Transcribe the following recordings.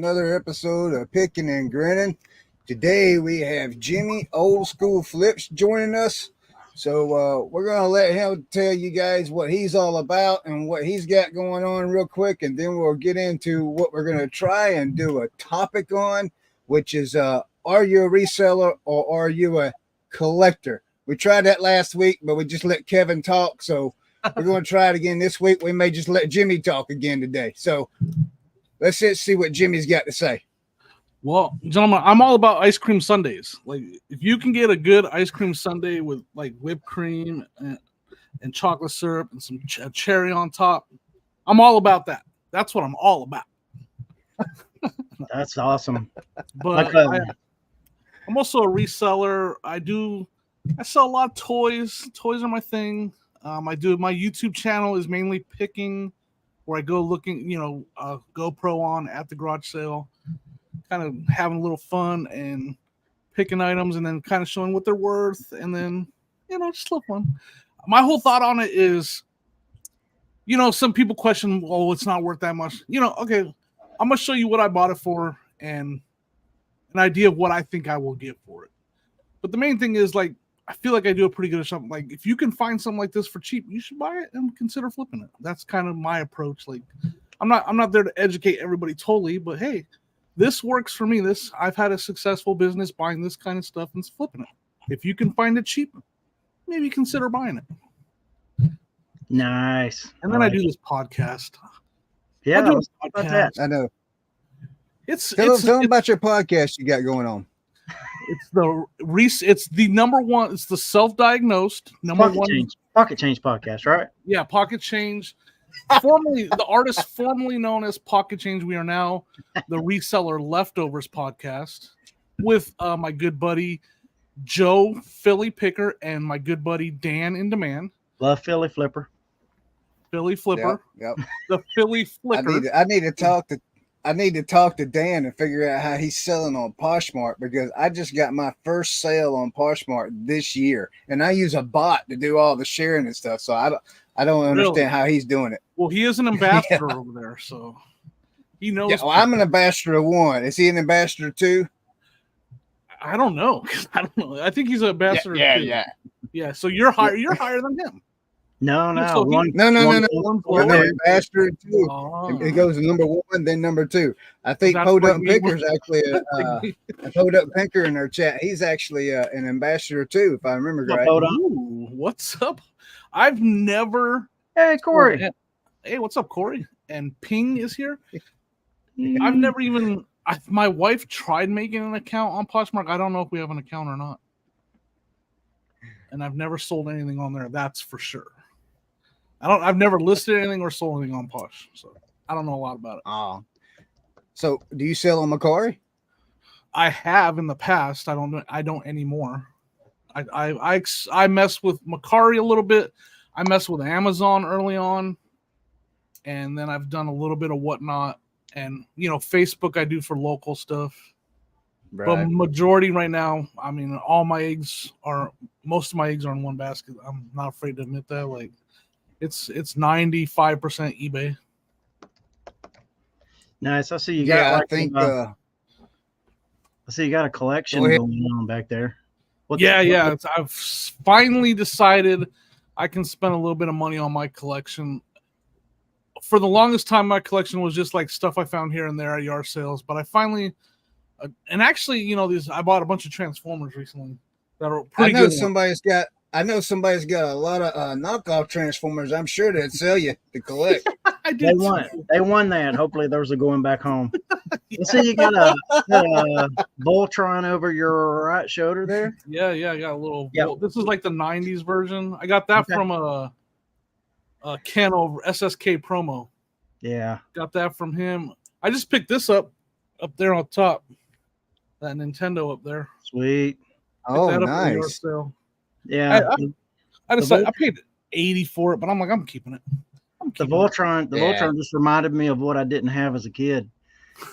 another episode of Pickin and Grinnin. Today we have Jimmy Old School Flips joining us. So we're going to let him tell you guys what he's all about and what he's got going on real quick. And then we'll get into what we're going to try and do a topic on, which is are you a reseller or are you a collector? We tried that last week, but we just let Kevin talk. So we're going to try it again this week. We may just let Jimmy talk again today. So let's see what Jimmy's got to say. Well, gentlemen, I'm all about ice cream sundaes. Like, if you can get a good ice cream sundae with like whipped cream and chocolate syrup and some cherry on top, I'm all about that. That's what I'm all about. That's awesome. But I'm also a reseller. I sell a lot of toys. Toys are my thing. My YouTube channel is mainly picking, where I go looking, GoPro on at the garage sale, kind of having a little fun and picking items and then kind of showing what they're worth. And then, just a little fun. My whole thought on it is, some people question, oh, it's not worth that much. Okay, I'm going to show you what I bought it for and an idea of what I think I will get for it. But the main thing is, like, I feel like I do a pretty good job. Like, if you can find something like this for cheap, you should buy it and consider flipping it. That's kind of my approach. Like, I'm not there to educate everybody totally, but hey, this works for me. I've had a successful business buying this kind of stuff and flipping it. If you can find it cheap, maybe consider buying it. Nice. And then I do this podcast. Yeah, I know. Tell them about your podcast you got going on. It's the number one. It's the self-diagnosed number one. Pocket Change podcast, right? Yeah, Pocket Change. Formerly, the artist formerly known as Pocket Change. We are now the Reseller Leftovers podcast with my good buddy Joe Philly Picker and my good buddy Dan in Demand. Love Philly Flipper. Philly Flipper. Yep. The Philly Flicker. I need to talk to Dan and figure out how he's selling on Poshmark, because I just got my first sale on Poshmark this year, and I use a bot to do all the sharing and stuff. So I don't understand how he's doing it. Well, he is an ambassador over there, so he knows. Yeah, well, I'm an ambassador of one. Is he an ambassador too? I don't know. I think he's an ambassador. Yeah. So you're higher. You're higher than him. No. No. We're ambassador too. Oh. It goes to number one, then number two. I think Podunk Picker's actually Podunk Picker in our chat. He's actually an ambassador too, if I remember right. Ooh, what's up? I've never. Hey, Corey. Hey, what's up, Corey? And Ping is here. I've never even. My wife tried making an account on Poshmark. I don't know if we have an account or not. And I've never sold anything on there. That's for sure. I've never listed anything or sold anything on Posh, so I don't know a lot about it. Oh. So, do you sell on Macari? I have in the past. I don't anymore. I mess with Macari a little bit. I mess with Amazon early on, and then I've done a little bit of Whatnot, and Facebook I do for local stuff. Right. But majority right now, I mean, most of my eggs are in one basket. I'm not afraid to admit that. Like, it's 95% eBay. Nice. I see you got. I see you got a collection going on back there. I've finally decided I can spend a little bit of money on my collection. For the longest time, my collection was just like stuff I found here and there at yard sales. But I finally, and actually, I bought a bunch of Transformers recently that are pretty good. I know somebody's got a lot of knockoff Transformers. I'm sure they'd sell you to collect. They won that. Hopefully, those are going back home. Yeah. So you got a Voltron over your right shoulder there. Yeah, I got a little. Yep. This is like the '90s version. I got that from a Ken over SSK promo. Yeah, got that from him. I just picked this up there on top. That Nintendo up there. Sweet. Oh, nice. Yeah, I decided I paid $80 for it, but I'm like, I'm keeping it. The Voltron just reminded me of what I didn't have as a kid.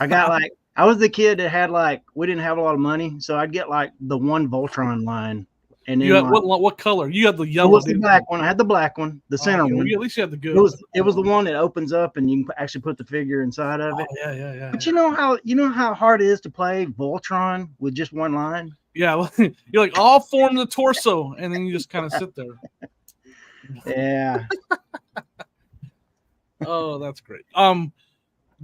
I was the kid that had we didn't have a lot of money, so I'd get the one Voltron line and then You had, like, what color? You had the it yellow. was the didn't black you? one. I had the black one, the center Yeah, one. at least you had the good. It was the one that opens up and you can actually put the figure inside of it. Yeah. But you know how hard it is to play Voltron with just one line? Yeah, you're like, I'll form the torso, and then you just kind of sit there. Yeah. Oh, that's great.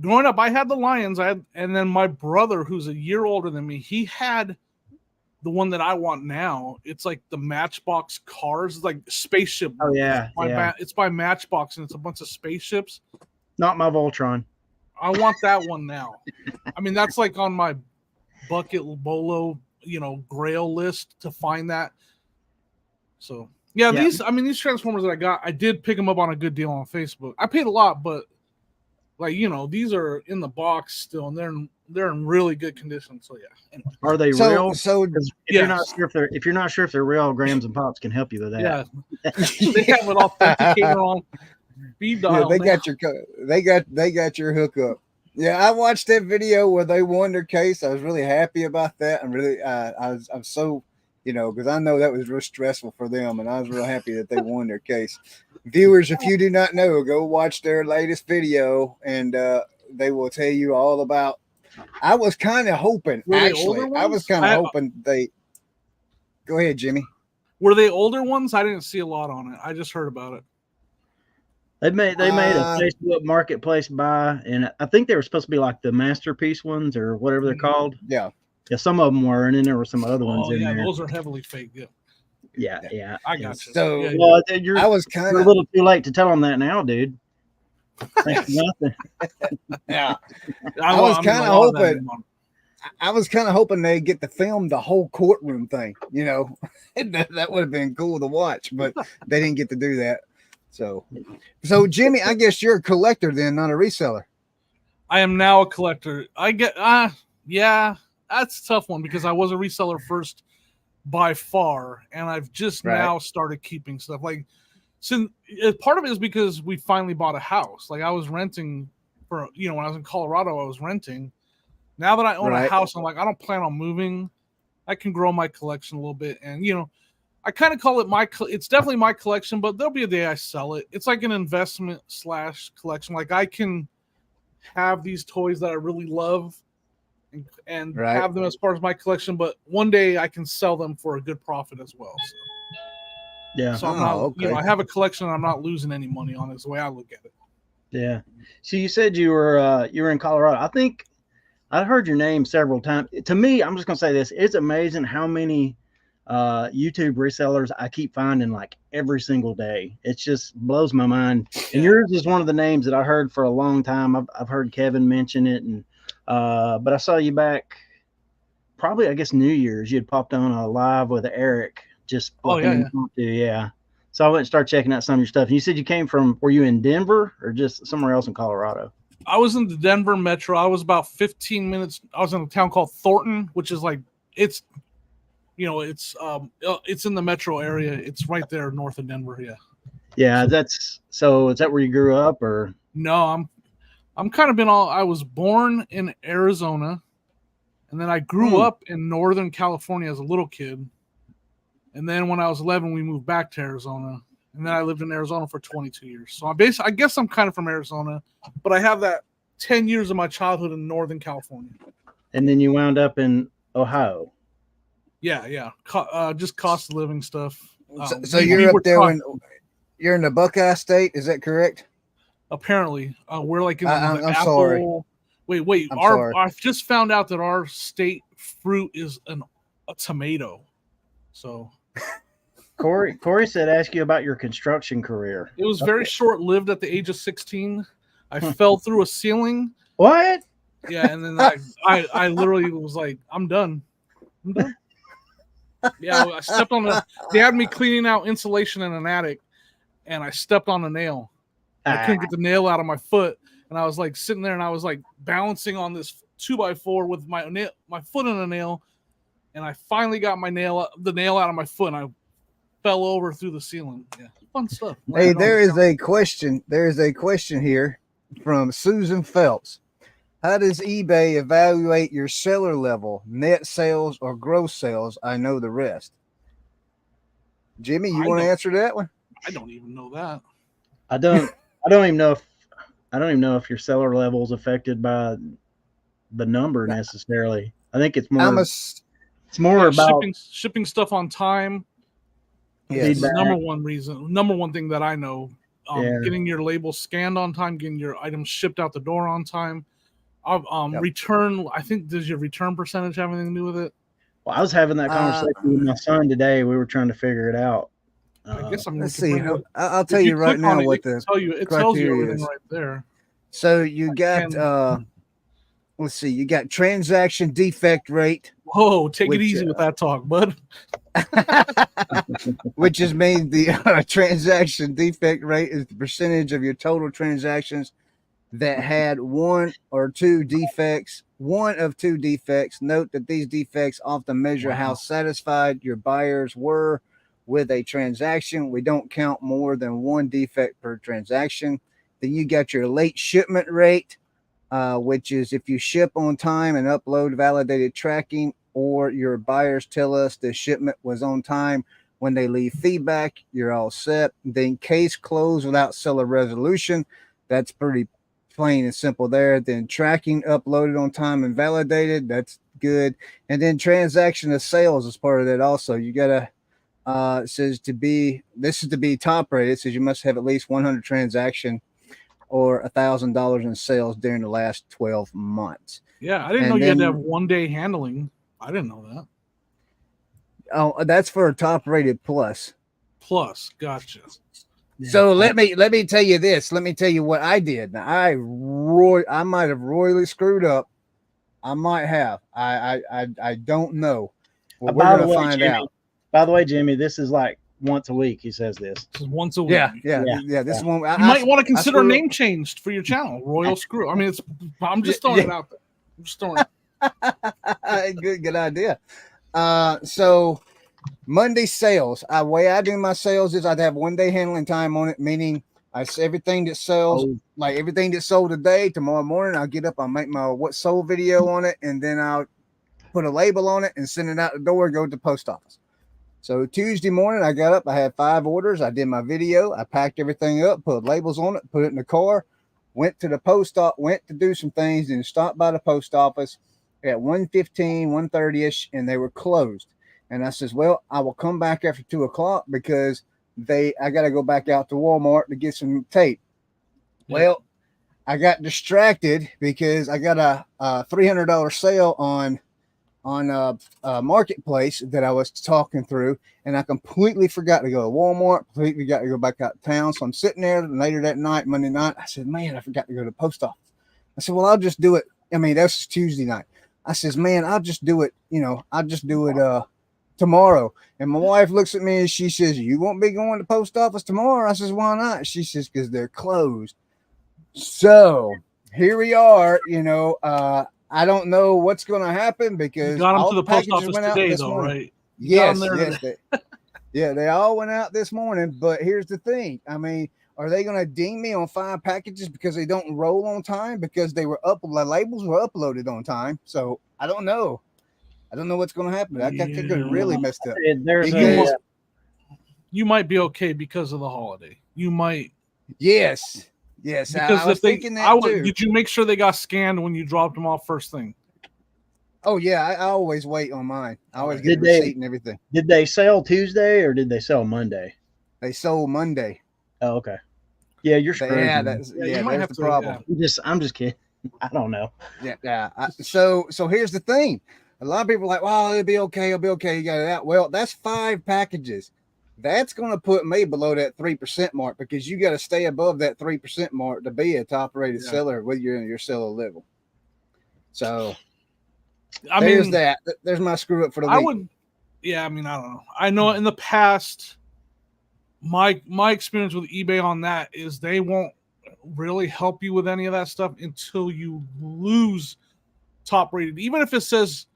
Growing up, I had the Lions. And then my brother, who's a year older than me, he had the one that I want now. It's like the Matchbox cars, it's like spaceship. Oh yeah. It's by Matchbox, and it's a bunch of spaceships. Not my Voltron. I want that one now. I mean, that's like on my bucket bolo, grail list to find that. So yeah, these Transformers that I got, I did pick them up on a good deal on Facebook. I paid a lot, but these are in the box still, and they're in really good condition. So yeah. Anyway. Are they real? So if you're not sure if they're real, Grams and Pops can help you with that. Yeah, they have it authenticated on speed dial. Yeah, they got your hookup. Yeah, I watched that video where they won their case. I was really happy about that. I'm so, because I know that was real stressful for them, and I was real happy that they won their case. Viewers, if you do not know, go watch their latest video, and they will tell you all about. I was kind of hoping, hoping they. Go ahead, Jimmy. Were they older ones? I didn't see a lot on it. I just heard about it. They made a Facebook Marketplace buy, and I think they were supposed to be like the masterpiece ones or whatever they're called. Yeah, some of them were, and then there were some other ones in there. Those are heavily fake. Yeah. I got you. So I was kind of a little too late to tell them that now, dude. Thanks for nothing. Yeah, I was kind of hoping. I was kind of hoping they'd get to film the whole courtroom thing. That would have been cool to watch, but they didn't get to do that. So Jimmy, I guess you're a collector then, not a reseller. I am now a collector. I get, yeah, that's a tough one because I was a reseller first by far, and I've just now started keeping stuff. Like, since part of it is because we finally bought a house. Like, I was renting for, when I was in Colorado, I was renting. Now that I own a house, I'm like, I don't plan on moving. I can grow my collection a little bit, and I kind of call it it's definitely my collection, but there'll be a day I sell it. It's like an investment / collection. Like, I can have these toys that I really love and have them as part of my collection, but one day I can sell them for a good profit as well. So. Yeah. So I'm not, I have a collection and I'm not losing any money on it. Is the way I look at it. Yeah. So you said you were in Colorado. I think I heard your name several times. To me, I'm just gonna say this: it's amazing how many YouTube resellers I keep finding like every single day. It just blows my mind. And yours is one of the names that I heard for a long time. I've heard Kevin mention it, and but I saw you back probably, I guess, New Year's. You had popped on a live with Eric. Just yeah. So I went and started checking out some of your stuff. And you said you came from, were you in Denver or just somewhere else in Colorado? I was in the Denver metro. I was about 15 minutes. I was in a town called Thornton, which is like, it's in the metro area. It's right there north of Denver. Yeah. Yeah. Is that where you grew up or? No, I'm kind of I was born in Arizona, and then I grew up in Northern California as a little kid. And then when I was 11, we moved back to Arizona. And then I lived in Arizona for 22 years. So I guess I'm kind of from Arizona, but I have that 10 years of my childhood in Northern California. And then you wound up in Ohio. Yeah. Just cost of living stuff. So you're up there you're in the Buckeye State, is that correct? Apparently. We're like in I'm Apple. sorry. Wait. I've just found out that our state fruit is a tomato. So Corey said ask you about your construction career. It was very short-lived at the age of 16. I fell through a ceiling. What? Yeah, and then I literally was like, I'm done. Yeah, I stepped on they had me cleaning out insulation in an attic, and I stepped on a nail. I couldn't get the nail out of my foot, and I was like sitting there and I was like balancing on this 2x4 with my foot in a nail, and I finally got the nail out of my foot, and I fell over through the ceiling. Yeah, fun stuff. Hey, there is a question. There is a question here from Susan Phelps. How does eBay evaluate your seller level, net sales or gross sales? I know the rest. Jimmy, you I want to don't- answer that one? I don't even know that. I don't even know if your seller level is affected by the number necessarily. I think it's more It's more about shipping stuff on time. yes. Is the number one thing that I know. Yeah. Getting your labels scanned on time, getting your items shipped out the door on time. Yep. Return. I think does your return percentage have anything to do with it? Well, I was having that conversation with my son today. We were trying to figure it out. I guess Let's see. I'll tell if you right click on now it, what it the tells you criteria everything is. right there. So you got let's see, you got transaction defect rate. Whoa, take it easy with that talk, bud. Which is mean the transaction defect rate is the percentage of your total transactions that had one of two defects. Note that these defects often measure how satisfied your buyers were with a transaction. We don't count more than one defect per transaction. Then you got your late shipment rate, which is if you ship on time and upload validated tracking, or your buyers tell us the shipment was on time when they leave feedback, you're all set. Then case closed without seller resolution. That's pretty plain and simple there. Then tracking uploaded on time and validated. That's good. And then transaction of sales is part of that also. You got to, it says to be top rated. It says you must have at least 100 transaction or $1,000 in sales during the last 12 months. Yeah, I didn't know you had to have 1 day handling. I didn't know that. Oh, that's for a top rated plus. Plus, gotcha. So let me tell you this. Let me tell you what I did. Now, I might have royally screwed up. I might have. I don't know. Well, we're gonna find out. By the way, Jimmy, this is like once a week. He says this. This is once a week. Yeah. This one. You might want to consider a name changed for your channel, Royal Screw. I mean, I'm just throwing it out there. I'm just throwing it. Good idea. So Monday sales. Way I do my sales is I'd have 1 day handling time on it, meaning everything that sells, like everything that sold today, tomorrow morning, I'll get up, I'll make my what sold video on it, and then I'll put a label on it and send it out the door, go to the post office. So Tuesday morning, I got up, I had 5 orders, I did my video, I packed everything up, put labels on it, put it in the car, went to the post office, went to do some things, and stopped by the post office at 1:15, 1:30ish, and they were closed. And I says, well, I will come back after 2 o'clock because I got to go back out to Walmart to get some tape. Yeah. Well, I got distracted because I got a $300 sale on Marketplace that I was talking through, and I completely forgot to go to Walmart, completely got to go back out of town. So I'm sitting there later that night, Monday night. I said, man, I forgot to go to the post office. I said, well, I'll just do it. I mean, that's Tuesday night. I says, man, I'll just do it. I'll just do it tomorrow. And my wife looks at me and she says, you won't be going to the post office tomorrow? I says, why not? She says, because they're closed. So here we are. I don't know what's going to happen because you got them to the post office today, though, right? Yes. They all went out this morning. But here's the thing. I mean, are they going to ding me on 5 packages because they don't roll on time? Because the labels were uploaded on time. So I don't know. I don't know what's going to happen. I could have really messed up. You might be okay because of the holiday. You might. Yes. Because I was thinking that too. Did you make sure they got scanned when you dropped them off first thing? Oh yeah, I always wait on mine. I always get the receipt and everything. Did they sell Tuesday or did they sell Monday? They sold Monday. Oh, okay. Yeah, you're screwed. Yeah, that's the problem. Yeah. I'm just kidding. I don't know. Yeah. So here's the thing. A lot of people are like, well, it'll be okay. You got it out. Well, that's 5 packages. That's going to put me below that 3% mark because you got to stay above that 3% mark to be a top rated seller with your seller level. So there's my screw up for the week. I don't know. I know in the past, my experience with eBay on that is they won't really help you with any of that stuff until you lose top rated. Even if it says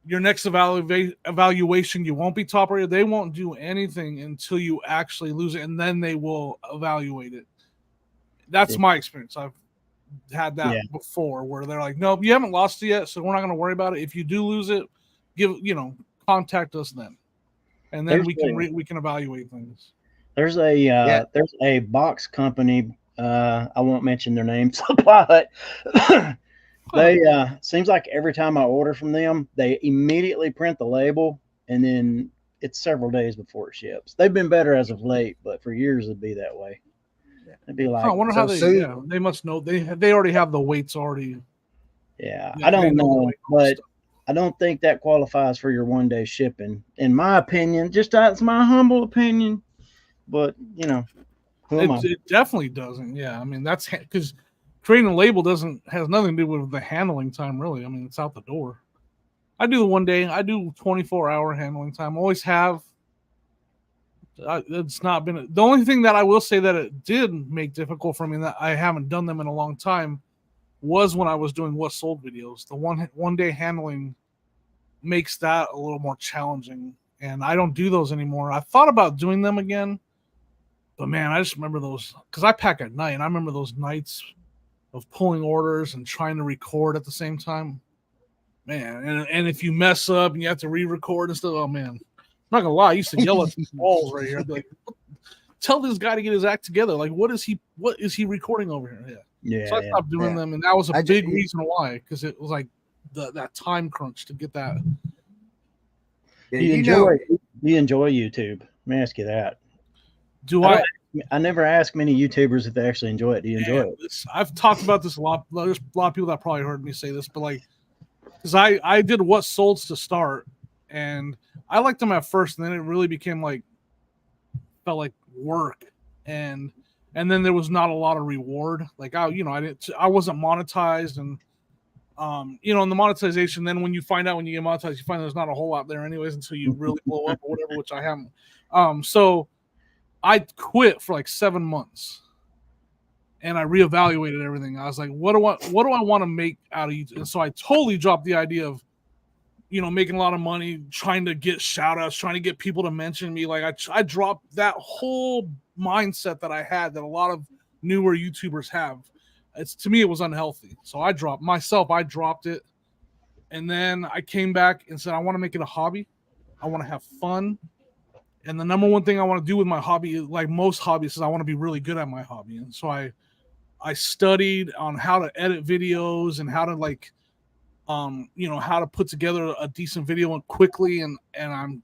your next evaluation, you won't be top rated. They won't do anything until you actually lose it, and then they will evaluate it. That's my experience. I've had that before where they're like, nope, you haven't lost it yet, so we're not going to worry about it. If you do lose it, contact us then. and then There's we can evaluate things. There's a box company. I won't mention their names, but they seems like every time I order from them, they immediately print the label, and then it's several days before it ships. They've been better as of late, but for years it'd be that way. It'd be like, I wonder how they must know they already have the weights already. Yeah, I don't know, but I don't think that qualifies for your 1-day shipping, in my opinion. Just that's my humble opinion, but you know, it definitely doesn't. Yeah, I mean that's because creating a label has nothing to do with the handling time, really. I mean, it's out the door. I do the 1 day. I do 24-hour handling time. Always have. It's not been the only thing that I will say that it did make difficult for me, that I haven't done them in a long time, was when I was doing what sold videos. The one day handling makes that a little more challenging, and I don't do those anymore. I thought about doing them again, but man, I just remember those because I pack at night, and I remember those nights of pulling orders and trying to record at the same time. Man, and if you mess up and you have to re-record and stuff, oh man. I'm not gonna lie, I used to yell at these balls right here. I'd be like, tell this guy to get his act together. Like, what is he recording over here? Yeah. So I stopped doing them, and that was a big reason why, because it was like that time crunch to get that. Do you enjoy YouTube? Let me ask you that. I never ask many YouTubers if they actually enjoy it. Do you enjoy it? I've talked about this a lot. There's a lot of people that probably heard me say this, but like, because I did what solds to start, and I liked them at first, and then it really became felt like work, and then there was not a lot of reward. Like I wasn't monetized, and in the monetization, then when you find out when you get monetized, you find there's not a whole lot there anyways until you really blow up or whatever, which I haven't. So I quit for like 7 months, and I reevaluated everything. I was like, what do I want to make out of YouTube? And so I totally dropped the idea of making a lot of money, trying to get shout outs, trying to get people to mention me. Like I dropped that whole mindset that I had that a lot of newer YouTubers have. To me, it was unhealthy. So I dropped it. And then I came back and said, I want to make it a hobby. I want to have fun. And the number one thing I want to do with my hobby, like most hobbies, is I want to be really good at my hobby. And so I studied on how to edit videos and how to how to put together a decent video and quickly, and I'm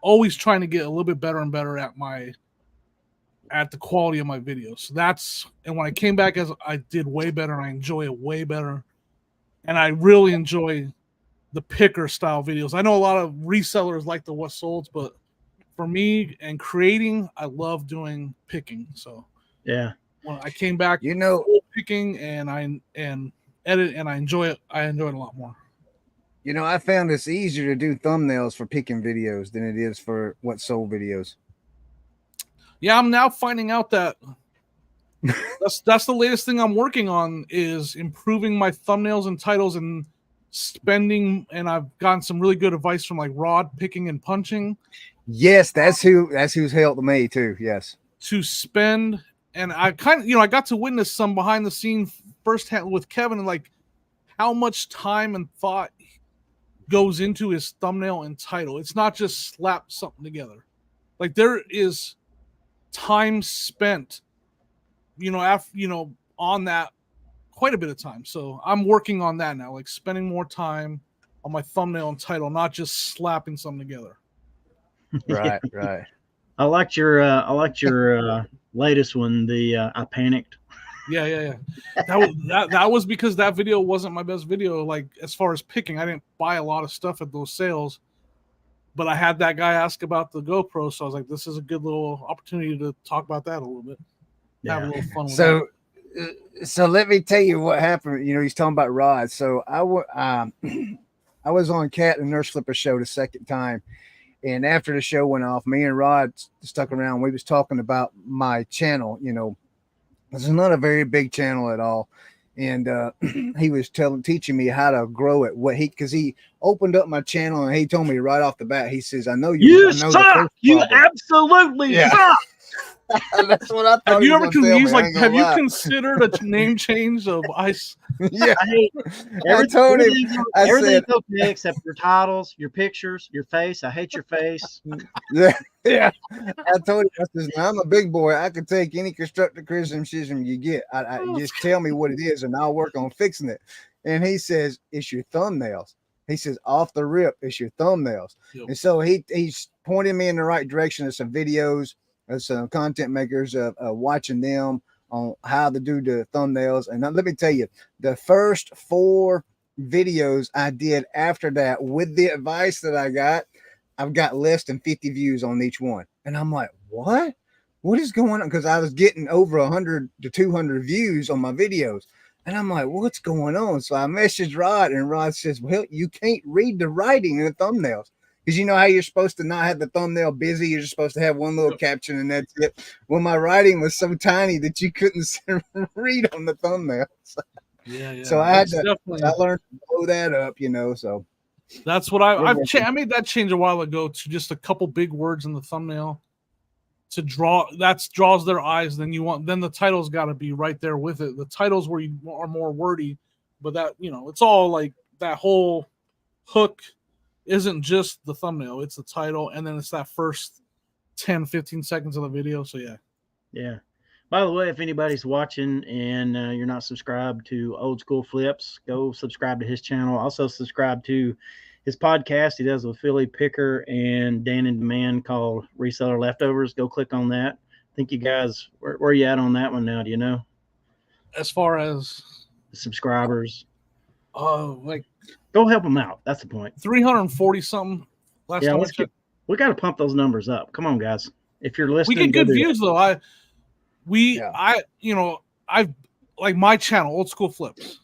always trying to get a little bit better and better at the quality of my videos. And when I came back, I did way better, and I enjoy it way better, and I really enjoy the picker style videos. I know a lot of resellers like the what solds, but for me and creating, I love doing picking. So yeah, when I came back, picking and edit, and I enjoy it. I enjoy it a lot more. I found it's easier to do thumbnails for picking videos than it is for what sold videos. Yeah, I'm now finding out that that's the latest thing I'm working on, is improving my thumbnails and titles and spending. And I've gotten some really good advice from like Rod Picking and Punching. Yes, that's who's helped me too. Yes, to spend, and I kind of I got to witness some behind the scenes firsthand with Kevin, and like how much time and thought goes into his thumbnail and title. It's not just slap something together. Like there is time spent, on that, quite a bit of time. So I'm working on that now, like spending more time on my thumbnail and title, not just slapping something together. Right. I liked your latest one, the I panicked. Yeah. That was because that video wasn't my best video. Like as far as picking, I didn't buy a lot of stuff at those sales, but I had that guy ask about the GoPro, so I was like, this is a good little opportunity to talk about that a little bit. Have a little fun with that. So let me tell you what happened. He's talking about Rod. So I was on Cat and Nurse Flipper show the second time. And after the show went off, me and Rod stuck around. We was talking about my channel. This is not a very big channel at all. And he was teaching me how to grow it. Because he opened up my channel and he told me right off the bat, he says, I know you suck. You absolutely suck. That's what I thought. Have he you was ever gonna tell me, I like? ain't gonna Have you lie. considered a name change of ice? Yeah, I hate I told him. I everything's said, okay except your titles, your pictures, your face. I hate your face. yeah. I told him, I says, now I'm a big boy. I can take any constructive criticism you get. I just tell me what it is, and I'll work on fixing it. And he says, it's your thumbnails. He says, off the rip, it's your thumbnails. Yep. And so he's pointing me in the right direction of some videos of some content makers of watching them on how to do the thumbnails. And let me tell you, the first 4 videos I did after that with the advice that I got, I've got less than 50 views on each one. And I'm like, what? What is going on? Because I was getting over 100 to 200 views on my videos. And I'm like, what's going on? So I messaged Rod, and Rod says, well, you can't read the writing in the thumbnails. Because you know how you're supposed to not have the thumbnail busy. You're just supposed to have one little caption and that's it. Well, my writing was so tiny that you couldn't read on the thumbnail. Yeah. So I had That's to, definitely. I learned to blow that up, so. That's what I made that change a while ago to just a couple big words in the thumbnail to draws their eyes. Then the title's got to be right there with it. The titles where you are more wordy, but that it's all like that whole hook isn't just the thumbnail, it's the title, and then it's that first 10-15 seconds of the video. So Yeah. By the way, if anybody's watching and you're not subscribed to Old School Flips, go subscribe to his channel. Also subscribe to his podcast he does with Philly Picker and Dan and Demand called Reseller Leftovers. Go click on that. I think you guys, where are you at on that one now? Do you know? as far as The subscribers. like Go help them out. That's the point. 340 something last time I checked. We got to pump those numbers up. Come on, guys. If you're We listening, get good views though. I've like my channel, Old School Flips,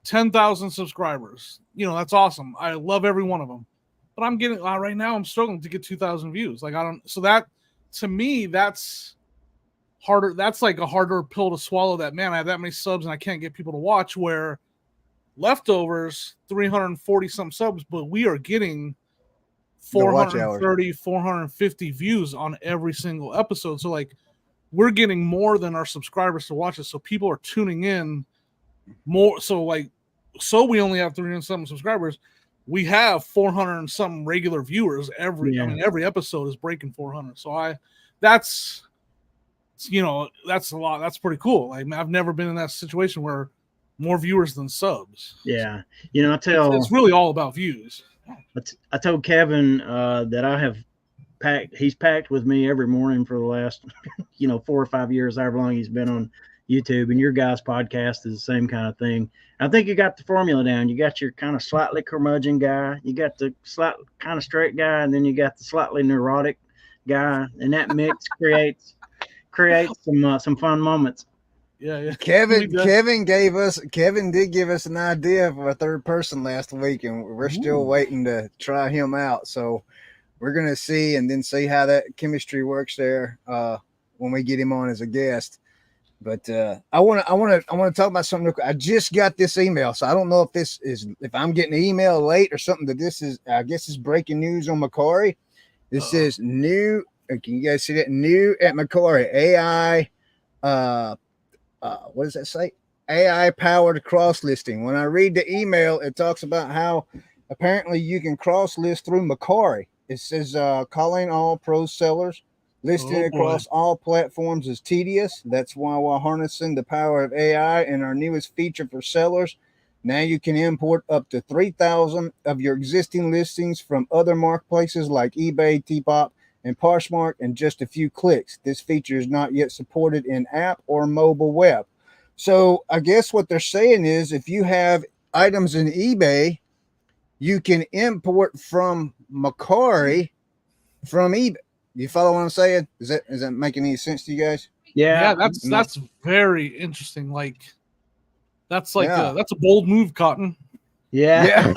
10,000 subscribers. That's awesome. I love every one of them. But I'm getting right now. I'm struggling to get 2,000 views. Like so that to me that's harder. That's like a harder pill to swallow. That man, I have that many subs and I can't get people to watch. Where Leftovers 340 some subs, but we are getting 430, 450 views on every single episode. So like we're getting more than our subscribers to watch it. So people are tuning in more. So we only have 300 something subscribers. We have 400 and something regular viewers every episode is breaking 400. So that's a lot. That's pretty cool. Like I've never been in that situation where more viewers than subs. Yeah. It's really all about views. I told Kevin that I have he's packed with me every morning for the last 4 or 5 years, however long he's been on YouTube, and your guys' podcast is the same kind of thing. I think you got the formula down. You got your kind of slightly curmudgeon guy, you got the slight kind of straight guy, and then you got the slightly neurotic guy, and that mix creates some fun moments. Yeah. Kevin did give us an idea for a third person last week, and we're still waiting to try him out. So we're gonna see how that chemistry works there when we get him on as a guest. But I want to talk about something real quick. I just got this email, so I don't know if I'm getting an email late or something. That this is, I guess, it's breaking news on Macquarie. This says new. Can you guys see that? New at Macquarie AI. What does that say? AI powered cross listing. When I read the email, it talks about how apparently you can cross list through Macquarie. It says calling all pro sellers. Listing across all platforms is tedious. That's why while harnessing the power of AI and our newest feature for sellers, now you can import up to 3,000 of your existing listings from other marketplaces like eBay, Depop, and Poshmark in just a few clicks. This feature is not yet supported in app or mobile web. So I guess what they're saying is if you have items in eBay, you can import from Macquarie from eBay. You follow what I'm saying? Is that making any sense to you guys? Yeah, that's very interesting. Like that's a bold move, Cotton. Yeah.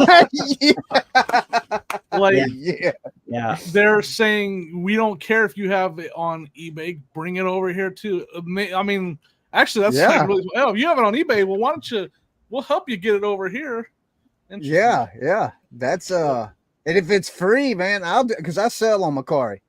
Yeah. They're saying we don't care if you have it on eBay, bring it over here too. I mean, actually, that's like really. Oh, if you have it on eBay, well, why don't you? We'll help you get it over here. Yeah. That's and if it's free, man, I'll do because I sell on Macquarie.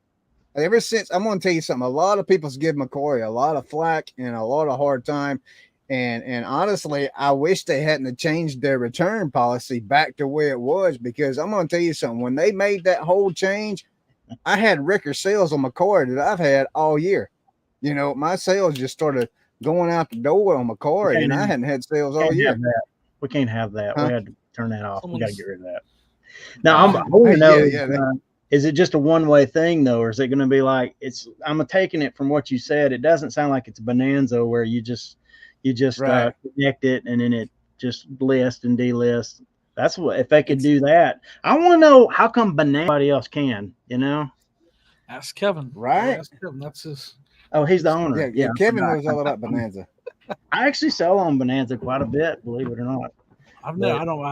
Ever since, I'm going to tell you something. A lot of people's give McCory a lot of flack and a lot of hard time. And honestly, I wish they hadn't changed their return policy back to where it was, because I'm going to tell you something. When they made that whole change, I had record sales on McCory that I've had all year. You know, my sales just started going out the door on McCory, and I hadn't had sales all year. We can't have that. Huh? We had to turn that off. We got to get rid of that. Oh, Now, I want to yeah, know, is it just a one-way thing, though, or is it going to be like I'm taking it from what you said. It doesn't sound like it's a bonanza where you just Right. connect it and then it just list and delist. That's what, if they could do that. I want to know, how come bonanza nobody else can, you know? Ask Kevin. Right. Ask Kevin. That's his. Oh, he's the owner. Yeah, Kevin knows all about Bonanza. I actually sell on Bonanza quite a bit, believe it or not. I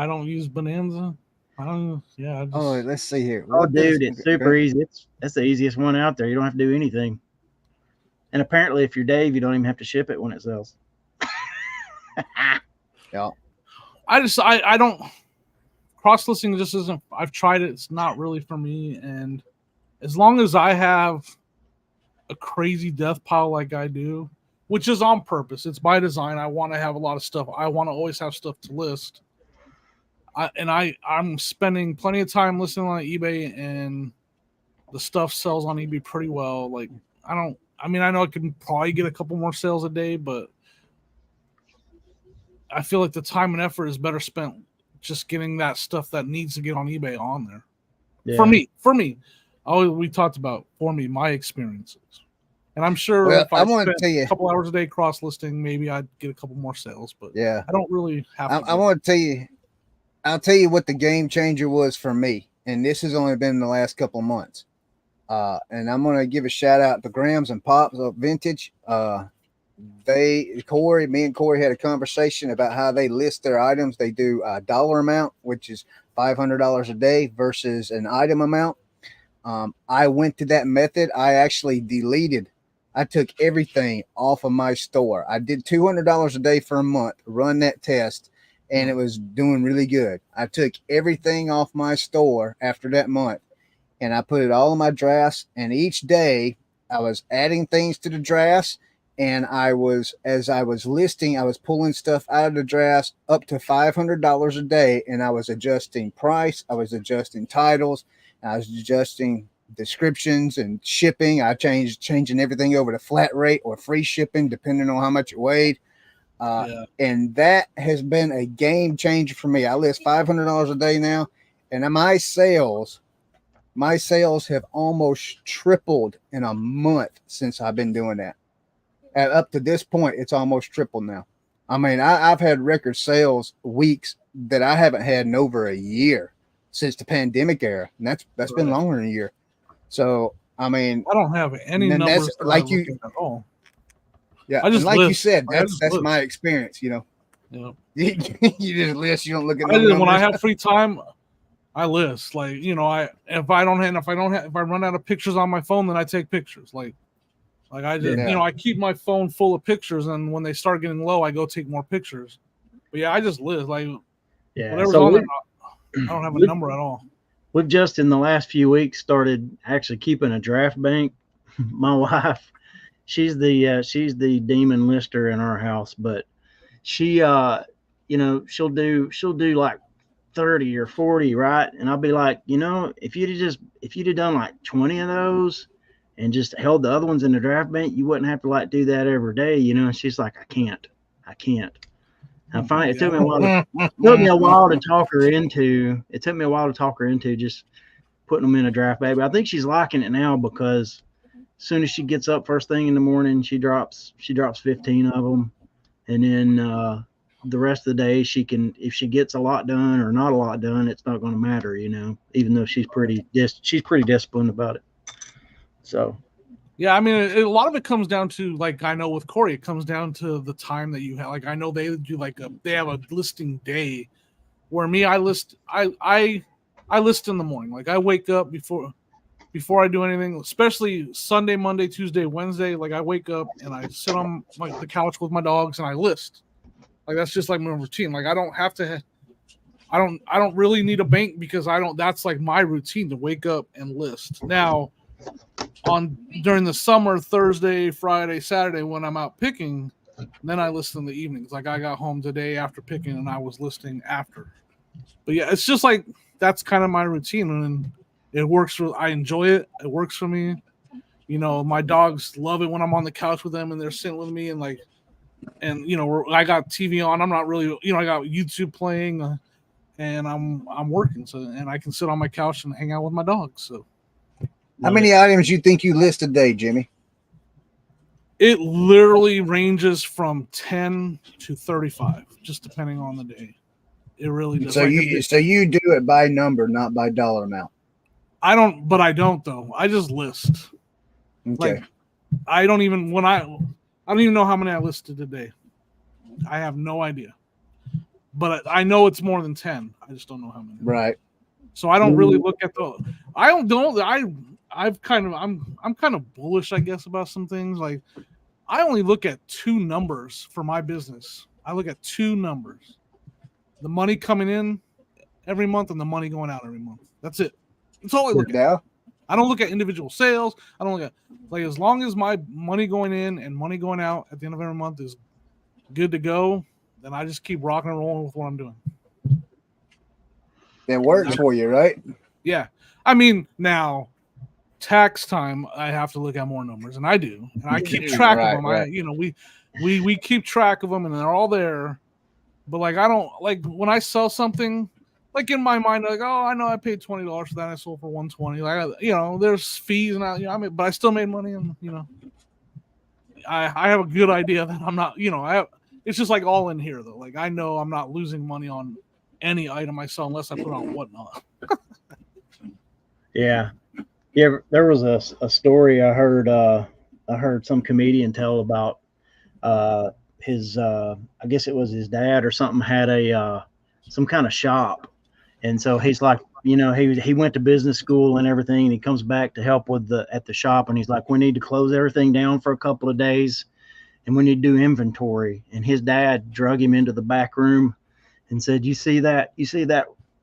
don't use Bonanza. I don't. Yeah. Oh, let's see here. Oh, dude, it's super easy. That's the easiest one out there. You don't have to do anything. And apparently, if you're Dave, you don't even have to ship it when it sells. Yeah. I don't. Cross listing just isn't. I've tried it. It's not really for me. And as long as I have a crazy death pile like I do, which is on purpose, it's by design. I want to have a lot of stuff. I want to always have stuff to list. I'm spending plenty of time listing on eBay, and the stuff sells on eBay pretty well. Like, I know I can probably get a couple more sales a day, but I feel like the time and effort is better spent just getting that stuff that needs to get on eBay on there. Yeah. For me, we talked about, for me, my experiences. And I'm sure if I spent a couple hours a day cross listing, maybe I'd get a couple more sales, but yeah, I don't really have to. I want to tell you, I'll tell you what the game changer was for me. And this has only been the last couple of months. And I'm going to give a shout out to Grams and Pops of Vintage. Me and Corey had a conversation about how they list their items. They do a dollar amount, which is $500 a day versus an item amount. I went to that method. I actually I took everything off of my store. I did $200 a day for a month, run that test, and it was doing really good. I took everything off my store after that month, and I put it all in my drafts. And each day I was adding things to the drafts, and as I was listing, I was pulling stuff out of the drafts up to $500 a day, and I was adjusting price. I was adjusting titles. I was adjusting descriptions and shipping. I changing everything over to flat rate or free shipping, depending on how much it weighed. And that has been a game changer for me. I list $500 a day now, and my sales have almost tripled in a month since I've been doing that. And up to this point, it's almost tripled now. I mean, I've had record sales weeks that I haven't had in over a year since the pandemic era, and that's been longer than a year. So, I mean, I don't have any numbers like you at all. Yeah, I just like list. You said, that's my experience. You know, you just list. You don't look at. When I have free time, I list. Like, you know, if I run out of pictures on my phone, then I take pictures. Like I just, you know, I keep my phone full of pictures, and when they start getting low, I go take more pictures. But yeah, I just list. Like, whatever's on there. I don't have a number at all. We've just in the last few weeks started actually keeping a draft bank. My wife, she's the demon lister in our house, but she you know, she'll do like 30 or 40, right? And I'll be like, you know, if you'd have done like 20 of those and just held the other ones in the draft bank, you wouldn't have to like do that every day, you know. And she's like, I can't. I find it took me a while to talk her into. It took me a while to talk her into just putting them in a draft bag. But I think she's liking it now, because as soon as she gets up first thing in the morning, she drops 15 of them, and then the rest of the day she can, if she gets a lot done or not a lot done, it's not going to matter, you know. Even though she's pretty disciplined about it. So. Yeah, I mean, a lot of it comes down to, like, I know with Corey, it comes down to the time that you have. Like, I know they do they have a listing day, where me, I list in the morning. Like, I wake up before I do anything, especially Sunday, Monday, Tuesday, Wednesday. Like, I wake up and I sit on the couch with my dogs and I list. Like, that's just like my routine. Like, I don't have to. I don't really need a bank, because that's like my routine, to wake up and list. Now, during the summer, Thursday, Friday, Saturday when I'm out picking. Then I listen in the evenings. Like I got home today after picking, and I was listening after. But yeah, it's just like that's kind of my routine, and it works. I enjoy it. It works for me. You know, my dogs love it when I'm on the couch with them and they're sitting with me, and like, and you know, I got TV on. I'm not really, you know, I got YouTube playing, and I'm working, so and I can sit on my couch and hang out with my dogs. So, how many items you think you list a day, Jimmy? it literally ranges from 10 to 35, just depending on the day. It really does. So you do it by number, not by dollar amount. I don't though. I just list. Okay. Like I don't even know how many I listed today. I have no idea. But I know it's more than 10. I just don't know how many. Right. So I don't really look at I'm kind of bullish, I guess, about some things. Like I only look at 2 numbers for my business. I look at 2 numbers. The money coming in every month and the money going out every month. That's it. That's all I look at. I don't look at individual sales. I don't look at, like, as long as my money going in and money going out at the end of every month is good to go, then I just keep rocking and rolling with what I'm doing. That works for you, right? Yeah. I mean, now tax time, I have to look at more numbers, and I do. And I keep track of them. Right. We keep track of them, and they're all there. But like, I don't like when I sell something, like in my mind, like, oh, I know I paid $20 for that. I sold for $120. Like, you know, there's fees and but I still made money, and you know, I have a good idea that I'm not, you know, it's just like all in here though. Like I know I'm not losing money on any item I sell unless I put on whatnot. Yeah. There was a story I heard some comedian tell about his I guess it was his dad or something had a some kind of shop, and so he's like, you know, he went to business school and everything, and he comes back to help at the shop, and he's like, we need to close everything down for a couple of days, and we need to do inventory. And his dad drug him into the back room and said, you see that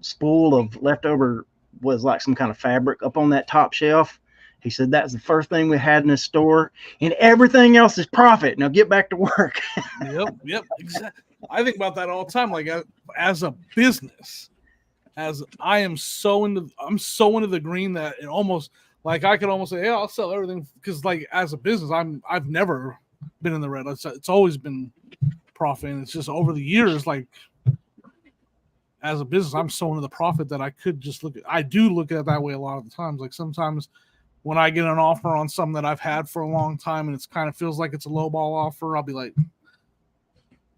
spool of leftover was like some kind of fabric up on that top shelf? He said, that's the first thing we had in the store, and everything else is profit. Now get back to work. Yep, exactly. I think about that all the time. Like as a business, I'm so into the green that it almost, like I could almost say, yeah, I'll sell everything, because like as a business, I've never been in the red. It's always been profit, and it's just over the years, like as a business, I'm so into the profit that I could just I do look at it that way a lot of the times. Like sometimes when I get an offer on something that I've had for a long time and it's kind of feels like it's a lowball offer, I'll be like,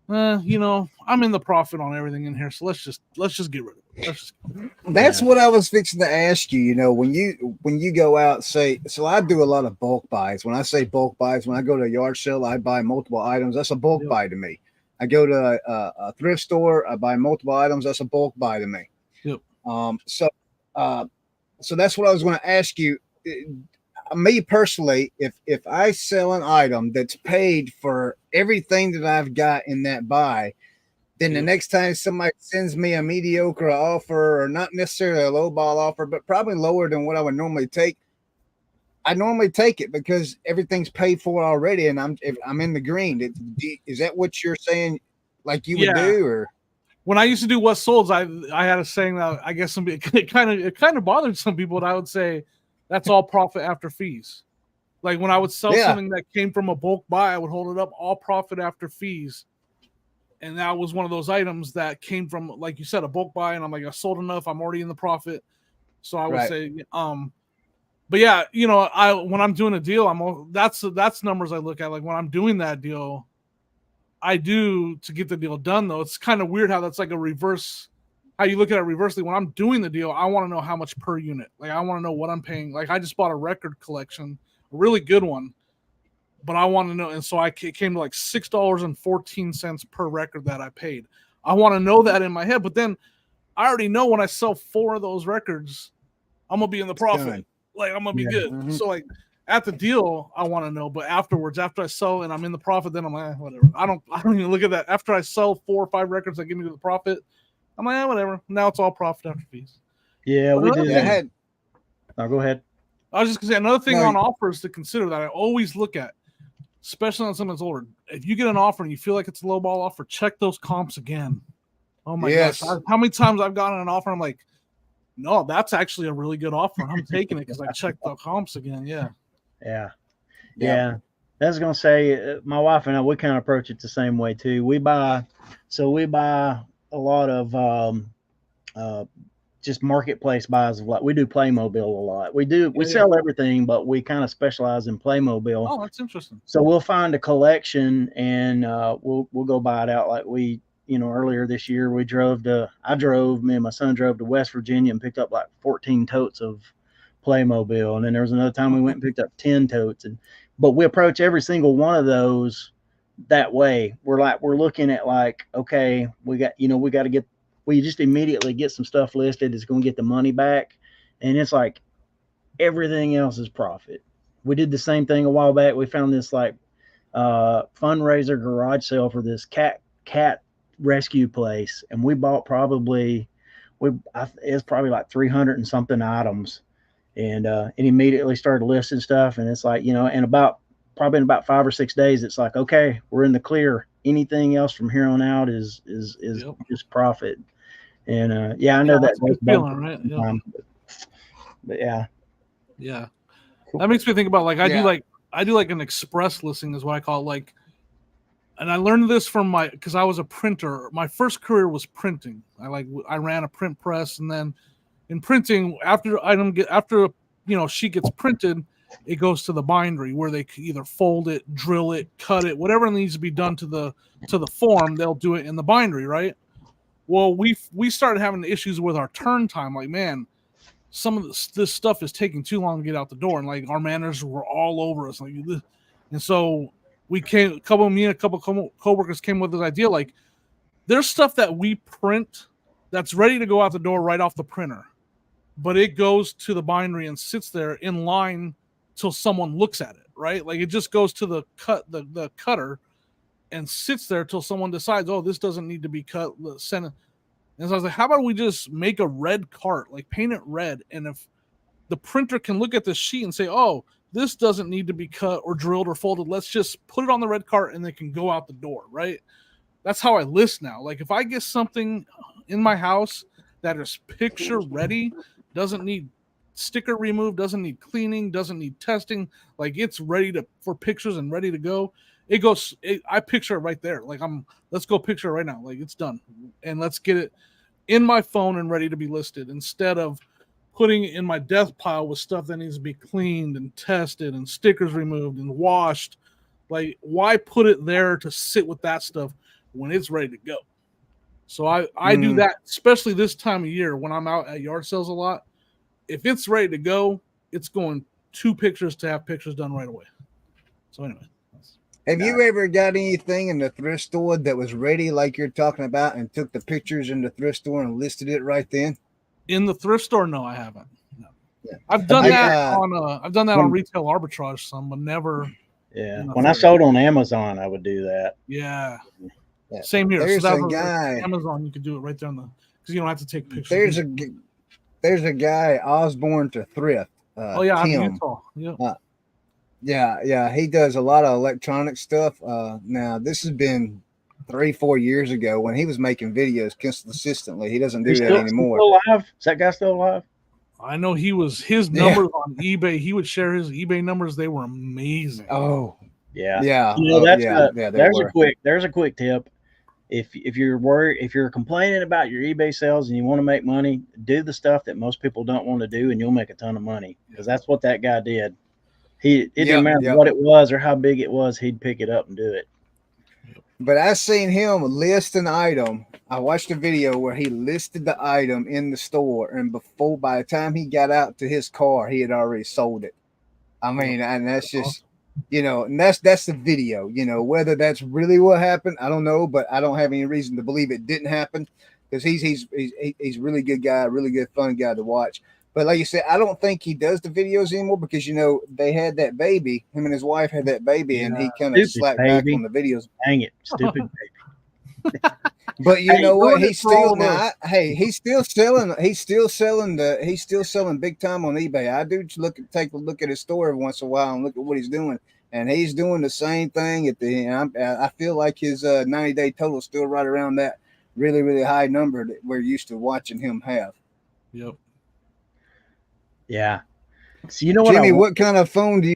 you know, I'm in the profit on everything in here, so let's just get rid of it. That's what I was fixing to ask you. You know, when you go out, say, so I do a lot of bulk buys. When I say bulk buys, when I go to a yard sale, I buy multiple items. That's a bulk buy to me. I go to a thrift store, I buy multiple items. That's a bulk buy to me. Yep. So that's what I was going to ask you. Me personally, if I sell an item that's paid for everything that I've got in that buy, then the next time somebody sends me a mediocre offer, or not necessarily a low ball offer, but probably lower than what I would normally take, I normally take it because everything's paid for already, and I'm in the green. Is that what you're saying? Like you would do, or? When I used to do what solds, I had a saying that I guess it kind of bothered some people, that I would say that's all profit after fees. Like when I would sell something that came from a bulk buy, I would hold it up, all profit after fees. And that was one of those items that came from, like you said, a bulk buy. And I'm like, I sold enough, I'm already in the profit. So I would say, but yeah, you know, when I'm doing a deal, that's numbers I look at. Like when I'm doing that deal, I do to get the deal done, though. It's kind of weird how that's like a reverse, how you look at it reversely. When I'm doing the deal, I want to know how much per unit. Like I want to know what I'm paying. Like I just bought a record collection, a really good one, but I want to know. And so it came to like $6.14 per record that I paid. I want to know that in my head, but then I already know when I sell 4 of those records, I'm going to be in the profit. Like I'm going to be good. Mm-hmm. So like at the deal, I want to know, but afterwards, after I sell and I'm in the profit, then I'm like, whatever. I don't even look at that. After I sell 4 or 5 records that give me the profit, I'm like, whatever. Now it's all profit after fees. Yeah, we did. Go ahead. No, go ahead. I was just gonna say another thing No, on offers to consider that I always look at, especially on someone's order. If you get an offer and you feel like it's a low ball offer, check those comps again. Oh my Yes. gosh, how many times I've gotten an offer, I'm like, no, that's actually a really good offer, and I'm taking it because I checked the comps again. Yeah. Yeah. I was gonna say, my wife and I, we kind of approach it the same way too. We buy a lot of just marketplace buys of, like, we do Playmobil a lot. We sell everything, but we kind of specialize in Playmobil. Oh, that's interesting. So we'll find a collection and we'll go buy it out. Like earlier this year me and my son drove to West Virginia and picked up like 14 totes of Playmobil. And then there was another time we went and picked up 10 totes. But we approach every single one of those that way. We're looking at like, okay, we just immediately get some stuff listed. It's going to get the money back. And it's like everything else is profit. We did the same thing a while back. We found this like fundraiser garage sale for this cat rescue place. And we bought it's probably like 300 and something items. And it immediately started listing stuff. And it's like, and in about 5 or 6 days, it's like, okay, we're in the clear. Anything else from here on out is just profit. And I know that's a good feeling, right? But yeah. Cool. That makes me think about I do like an express listing is what I call it. Like, and I learned this from because I was a printer. My first career was printing. I ran a print press, and then in printing, after sheet gets printed, it goes to the bindery where they can either fold it, drill it, cut it, whatever needs to be done to the form, they'll do it in the bindery, right? Well, we started having issues with our turn time. Like, man, some of this stuff is taking too long to get out the door, and like our managers were all over us, and so me and a couple coworkers came with this idea, like, there's stuff that we print that's ready to go out the door right off the printer, but it goes to the bindery and sits there in line till someone looks at it, right? Like, it just goes to the cutter and sits there till someone decides, oh, this doesn't need to be cut. Send it. And so I was like, how about we just make a red cart, like paint it red, and if the printer can look at the sheet and say, oh, this doesn't need to be cut or drilled or folded, let's just put it on the red cart and they can go out the door, right? That's how I list now. Like, if I get something in my house that is picture ready, doesn't need sticker removed, doesn't need cleaning, doesn't need testing, like, it's ready for pictures and ready to go, I picture it right there. Like, let's go picture it right now. Like, it's done. And let's get it in my phone and ready to be listed, instead of putting it in my death pile with stuff that needs to be cleaned and tested and stickers removed and washed. Like, why put it there to sit with that stuff when it's ready to go? So I do that, especially this time of year when I'm out at yard sales a lot. If it's ready to go, it's going 2 pictures to have pictures done right away. So anyway. Have you ever got anything in the thrift store that was ready like you're talking about and took the pictures in the thrift store and listed it right then? In the thrift store? No, I haven't. No. Yeah. I've done that on retail arbitrage some, but never. Yeah. When I sold on Amazon, I would do that. Yeah. Same here. There's so a guy. Amazon, you could do it right there because you don't have to take pictures. There's a guy, Osborne to Thrift. Tim. Out of Utah. Yeah. He does a lot of electronic stuff. Now, this has been 3-4 years ago when he was making videos consistently. He doesn't do that anymore. Still alive? Is that guy still alive? I know his numbers on eBay. He would share his eBay numbers. They were amazing. Oh, yeah. There's a quick tip. If you're worried, if you're complaining about your eBay sales and you want to make money, do the stuff that most people don't want to do, and you'll make a ton of money, because that's what that guy did. It didn't matter what it was or how big it was, he'd pick it up and do it. But I seen him list an item. I watched a video where he listed the item in the store, and by the time he got out to his car, he had already sold it. I mean, and that's just, and that's the video. Whether that's really what happened, I don't know, but I don't have any reason to believe it didn't happen, because he's a really good guy, really good fun guy to watch. But like you said, I don't think he does the videos anymore because, they had that baby. Him and his wife had that baby, and he kind of slacked back on the videos. Dang it, stupid baby. But you Hey, know what? ruined it He's for all still of us. now. Hey, he's still selling. He's still selling big time on eBay. I do take a look at his store every once in a while and look at what he's doing, and he's doing the same thing at the end. I feel like his 90-day total is still right around that really really high number that we're used to watching him have. Yep. Yeah. So you know what, Jimmy, what kind of phone do you?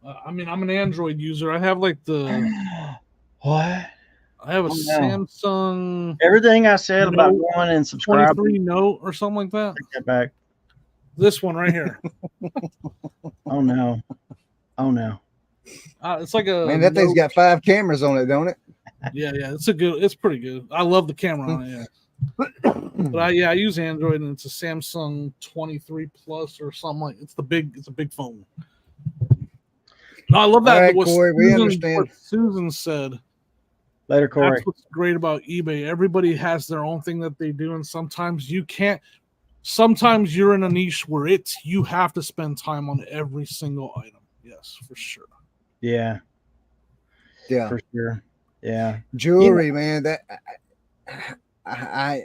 I mean, I'm an Android user. I have like the. What? I have a Oh, no. Samsung Everything I said about Note going and subscribing, 23 Note or something like that. take that back. This one right here. Oh no. Oh no. It's like a Man, that thing's Note. got 5 cameras on it, don't it? Yeah. It's pretty good. I love the camera on it. Yeah. But I use Android and it's a Samsung 23 Plus or something like. It's a big phone. No, I love that. All right, What Corey, we understand. What Susan said. Later, Corey. That's what's great about eBay. Everybody has their own thing that they do, and sometimes you can't. Sometimes you're in a niche where you have to spend time on every single item. Yes, for sure. Yeah. Yeah, For sure. Yeah. jewelry, man. That I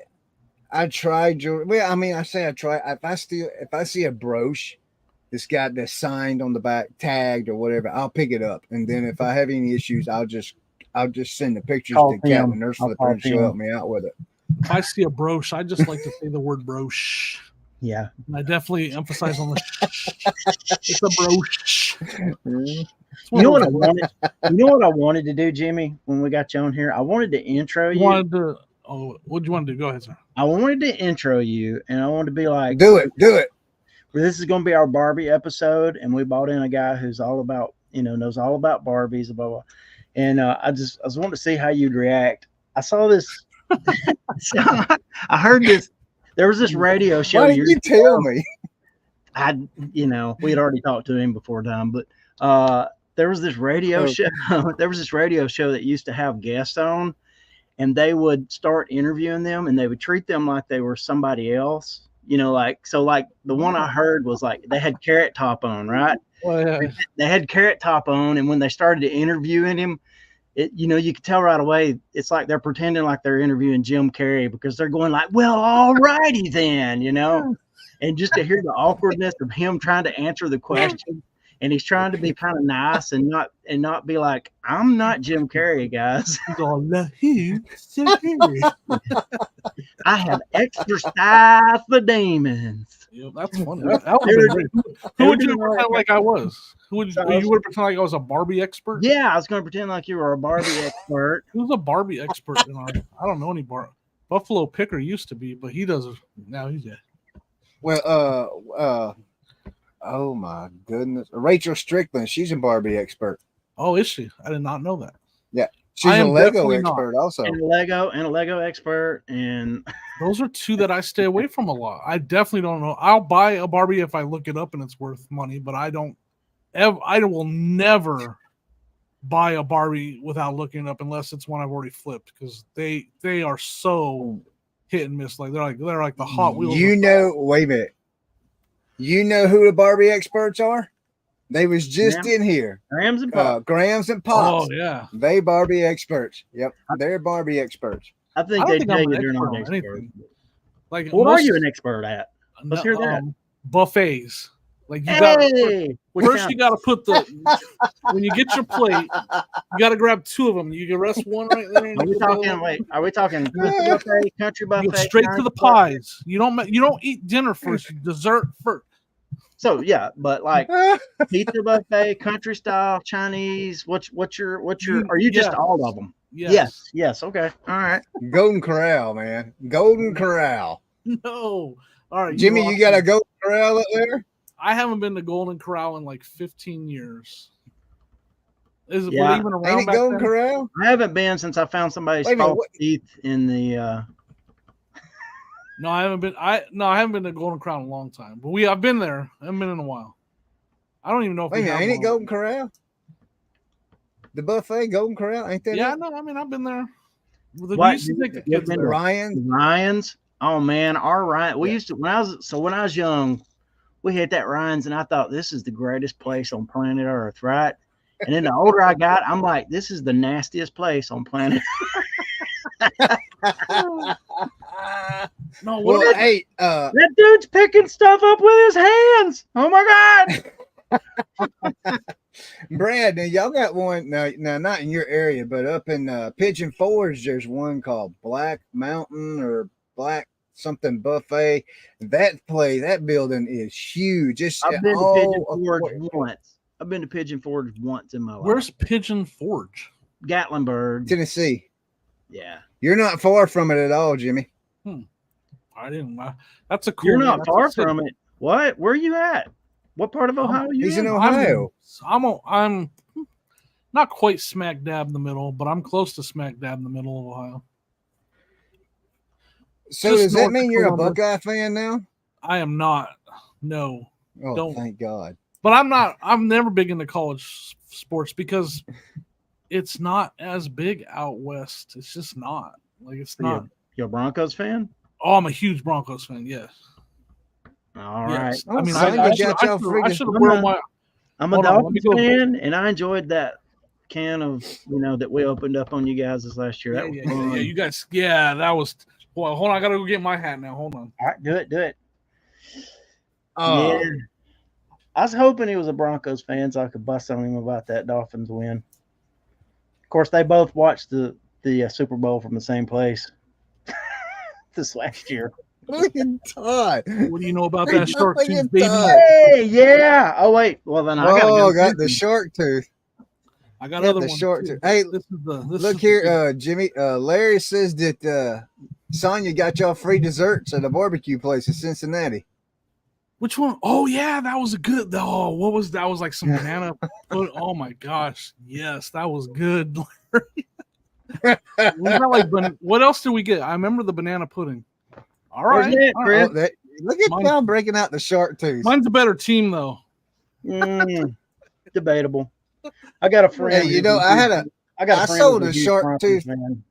try jewelry. Well, I mean, I say I try. If I see a brooch that's got the signed on the back, tagged or whatever, I'll pick it up. And then if I have any issues, I'll just send the pictures Call to Cat Tim. and Nurse I'll Flipper call and she'll Tim. help me out with it. If I see a brooch, I just like to say the word brooch. Yeah. And I definitely emphasize on the it's a brooch. You know what I wanted? You know what I wanted to do, Jimmy, when we got you on here? I wanted to intro you. What'd you want to do? Go ahead, sir. I wanted to intro you, and I wanted to be like, Do it. This is going to be our Barbie episode, and we brought in a guy who's all about, knows all about Barbies, blah, blah. And I was wanting to see how you'd react. I saw this. I heard this. There was this radio show. Why didn't you tell me? We had already talked to him before time, but there was this radio show. There was this radio show that used to have guests on, and they would start interviewing them, and they would treat them like they were somebody else. Like the one I heard was like they had Carrot Top on, right? Well, yeah. They had Carrot Top on, and when they started interviewing him, you could tell right away. It's like they're pretending like they're interviewing Jim Carrey because they're going like, "Well, all righty then," and just to hear the awkwardness of him trying to answer the question, and he's trying to be kind of nice and not be like, "I'm not Jim Carrey, guys. I have exercised the demons." Yeah, that's funny. That would have been great. Who would you pretend like I was? You would pretend like I was a Barbie expert? Yeah, I was going to pretend like you were a Barbie expert. Who's a Barbie expert? I don't know any Buffalo Picker used to be, but he doesn't. Now he's dead. Well, oh my goodness, Rachel Strickland, she's a Barbie expert. Oh, is she? I did not know that. Yeah, she's a Lego expert also. And a Lego expert, and those are two that I stay away from a lot. I definitely don't know. I'll buy a Barbie if I look it up and it's worth money, but I will never buy a Barbie without looking it up unless it's one I've already flipped because they are so hit and miss. Like they're like the Hot Wheels. Wait a minute. You know who the Barbie experts are? They was just in here. Grams and Pops. Grams and Pops. Oh yeah, they Barbie experts. Yep, they're Barbie experts. I think they tell you they're not experts. experts. Like, what are you an expert at? Let's hear that. Buffets. Like you got to put the when you get your plate, you got to grab two of them. You can rest one right there. Are we talking buffet, country buffet? You go straight to the pies. You don't eat dinner first. You dessert first. So yeah, but like pizza buffet, country style, Chinese. What's your? Are you just all of them? Yes. Okay. All right. Golden Corral, man. Golden Corral. No. All right, Jimmy, you got a Golden Corral up there? I haven't been to Golden Corral in like 15 years. Is it even around? Ain't it Golden Corral? I haven't been since I found somebody's false teeth in the. No, I haven't been. I haven't been to Golden Corral in a long time. But I've been there. I haven't been in a while. I don't even know if ain't it Golden Corral? The buffet, Golden Corral, ain't that? Yeah, no. I mean, I've been there. Ryan's. Oh man, our Ryan. We used to when I was young, we hit that Ryan's, and I thought this is the greatest place on planet Earth, right? And then the older I got, I'm like, this is the nastiest place on planet. No, what Well, about hey, That dude's picking stuff up with his hands. Oh my God. Brad, now y'all got one now not in your area, but up in Pigeon Forge, there's one called Black Mountain or Black something buffet. That building is huge. It's I've been to Pigeon Forge wait, once. I've been to Pigeon Forge once in my life. where's Pigeon Forge? Gatlinburg. Tennessee. Yeah. You're not far from it at all, Jimmy. I didn't. That's a cool. You're name. not That's a far city. from it. What? Where are you at? What part of Ohio are you He's in in? Ohio. I'm not quite smack dab in the middle, but I'm close to smack dab in the middle of Ohio. So Just does that north of mean you're a Columbus. Buckeye fan now? I am not. No, Oh, Don't. thank God. but I'm not. I'm never big into college sports because it's not as big out west. It's just not. Like it's not. You a Broncos fan? Oh, I'm a huge Broncos fan. Yes. All right. Yes. Oh, I mean, son, I you should got y'all have friggin- worn my. I'm a Hold on, let me Dolphins go. fan, and I enjoyed that can of that we opened up on you guys this last year. That was fun. Yeah. You guys. Yeah, that was. Boy, hold on. I gotta go get my hat now. Hold on. All right, do it. Oh, Yeah. I was hoping he was a Broncos fan so I could bust on him about that Dolphins win. Of course, they both watched the Super Bowl from the same place this last year. look at Todd. What do you know about that shark Look tooth, at baby? Todd. Hey, yeah. Oh wait. Well then I gotta Oh, go. got the shark tooth. I got Got other the ones. short too. tooth. Hey, This is the. This look is here, the- Jimmy. Larry says that Sonya got y'all free desserts at a barbecue place in Cincinnati. Which one? Oh yeah, that was a good. Oh, what was that? Was like some banana. Oh my gosh, yes, that was good. Was that like? What else did we get? I remember the banana pudding. All Where's right, that, all Chris? right. Look at Mine- y'all breaking out the shark tooth. Mine's a better team though. Debatable. I got a friend. Hey, you know, who's I I sold who's a huge shark Broncos tooth. fan.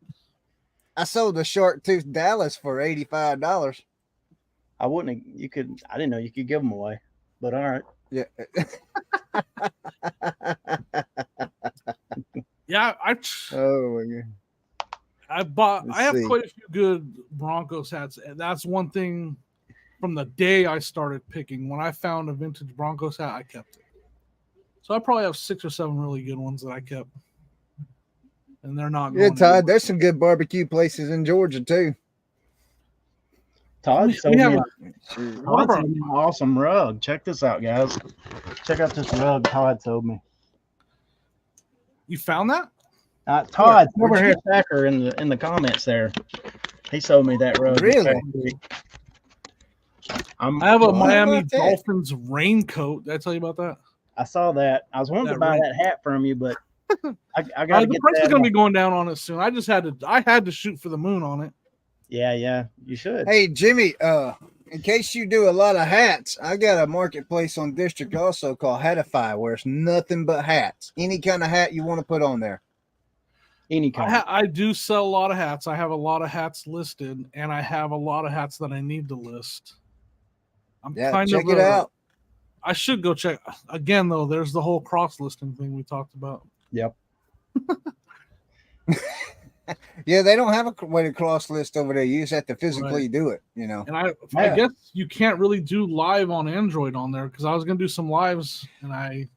I sold the shark tooth Dallas for $85. I wouldn't. You could. I didn't know you could give them away. But all right. Yeah. Yeah, Oh my God. I have see. quite a few good Broncos hats, and that's one thing from the day I started picking. When I found a vintage Broncos hat, I kept it. So I probably have 6 or 7 really good ones that I kept, and they're not. Yeah, going Todd. anywhere. There's some good barbecue places in Georgia too. Todd We sold me have a- Todd sold me an awesome rug. Check this out, guys. Check out this rug Todd sold me. You found that? Todd, Where'd over you here, Thacker, in the comments there. He sold me that rug. Really? I have a Well, how Miami about that? Dolphins raincoat. Did I tell you about that? I saw that. I was wanting to That buy ring. that hat from you, but I got to The get price that. is going to be going down on it soon. I had to shoot for the moon on it. Yeah, you should. Hey, Jimmy, in case you do a lot of hats, I got a marketplace on District also called Hatify, where it's nothing but hats. Any kind of hat you want to put on there. Any kind. I do sell a lot of hats. I have a lot of hats listed, and I have a lot of hats that I need to list. I'm Yeah, kind check of it out. I should go check again though. There's the whole cross listing thing we talked about. Yep. Yeah, they don't have a way to cross list over there. You just have to physically do it, you know. And I Yeah. guess you can't really do live on Android on there because I was gonna do some lives, and I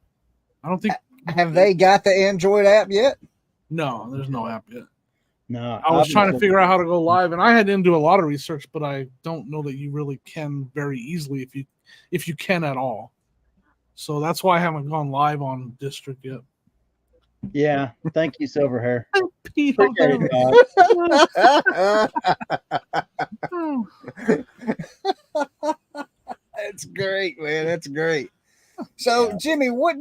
don't think Have they got the Android app yet? no, there's no app yet. No, I was trying to figure out how to go live, and I didn't do a lot of research, but I don't know that you really can very easily if you can at all. So that's why I haven't gone live on District yet. Yeah. Thank you, Silverhair. Pete, I'll Appreciate it, Todd. That's great, man. That's great. So, Jimmy, tell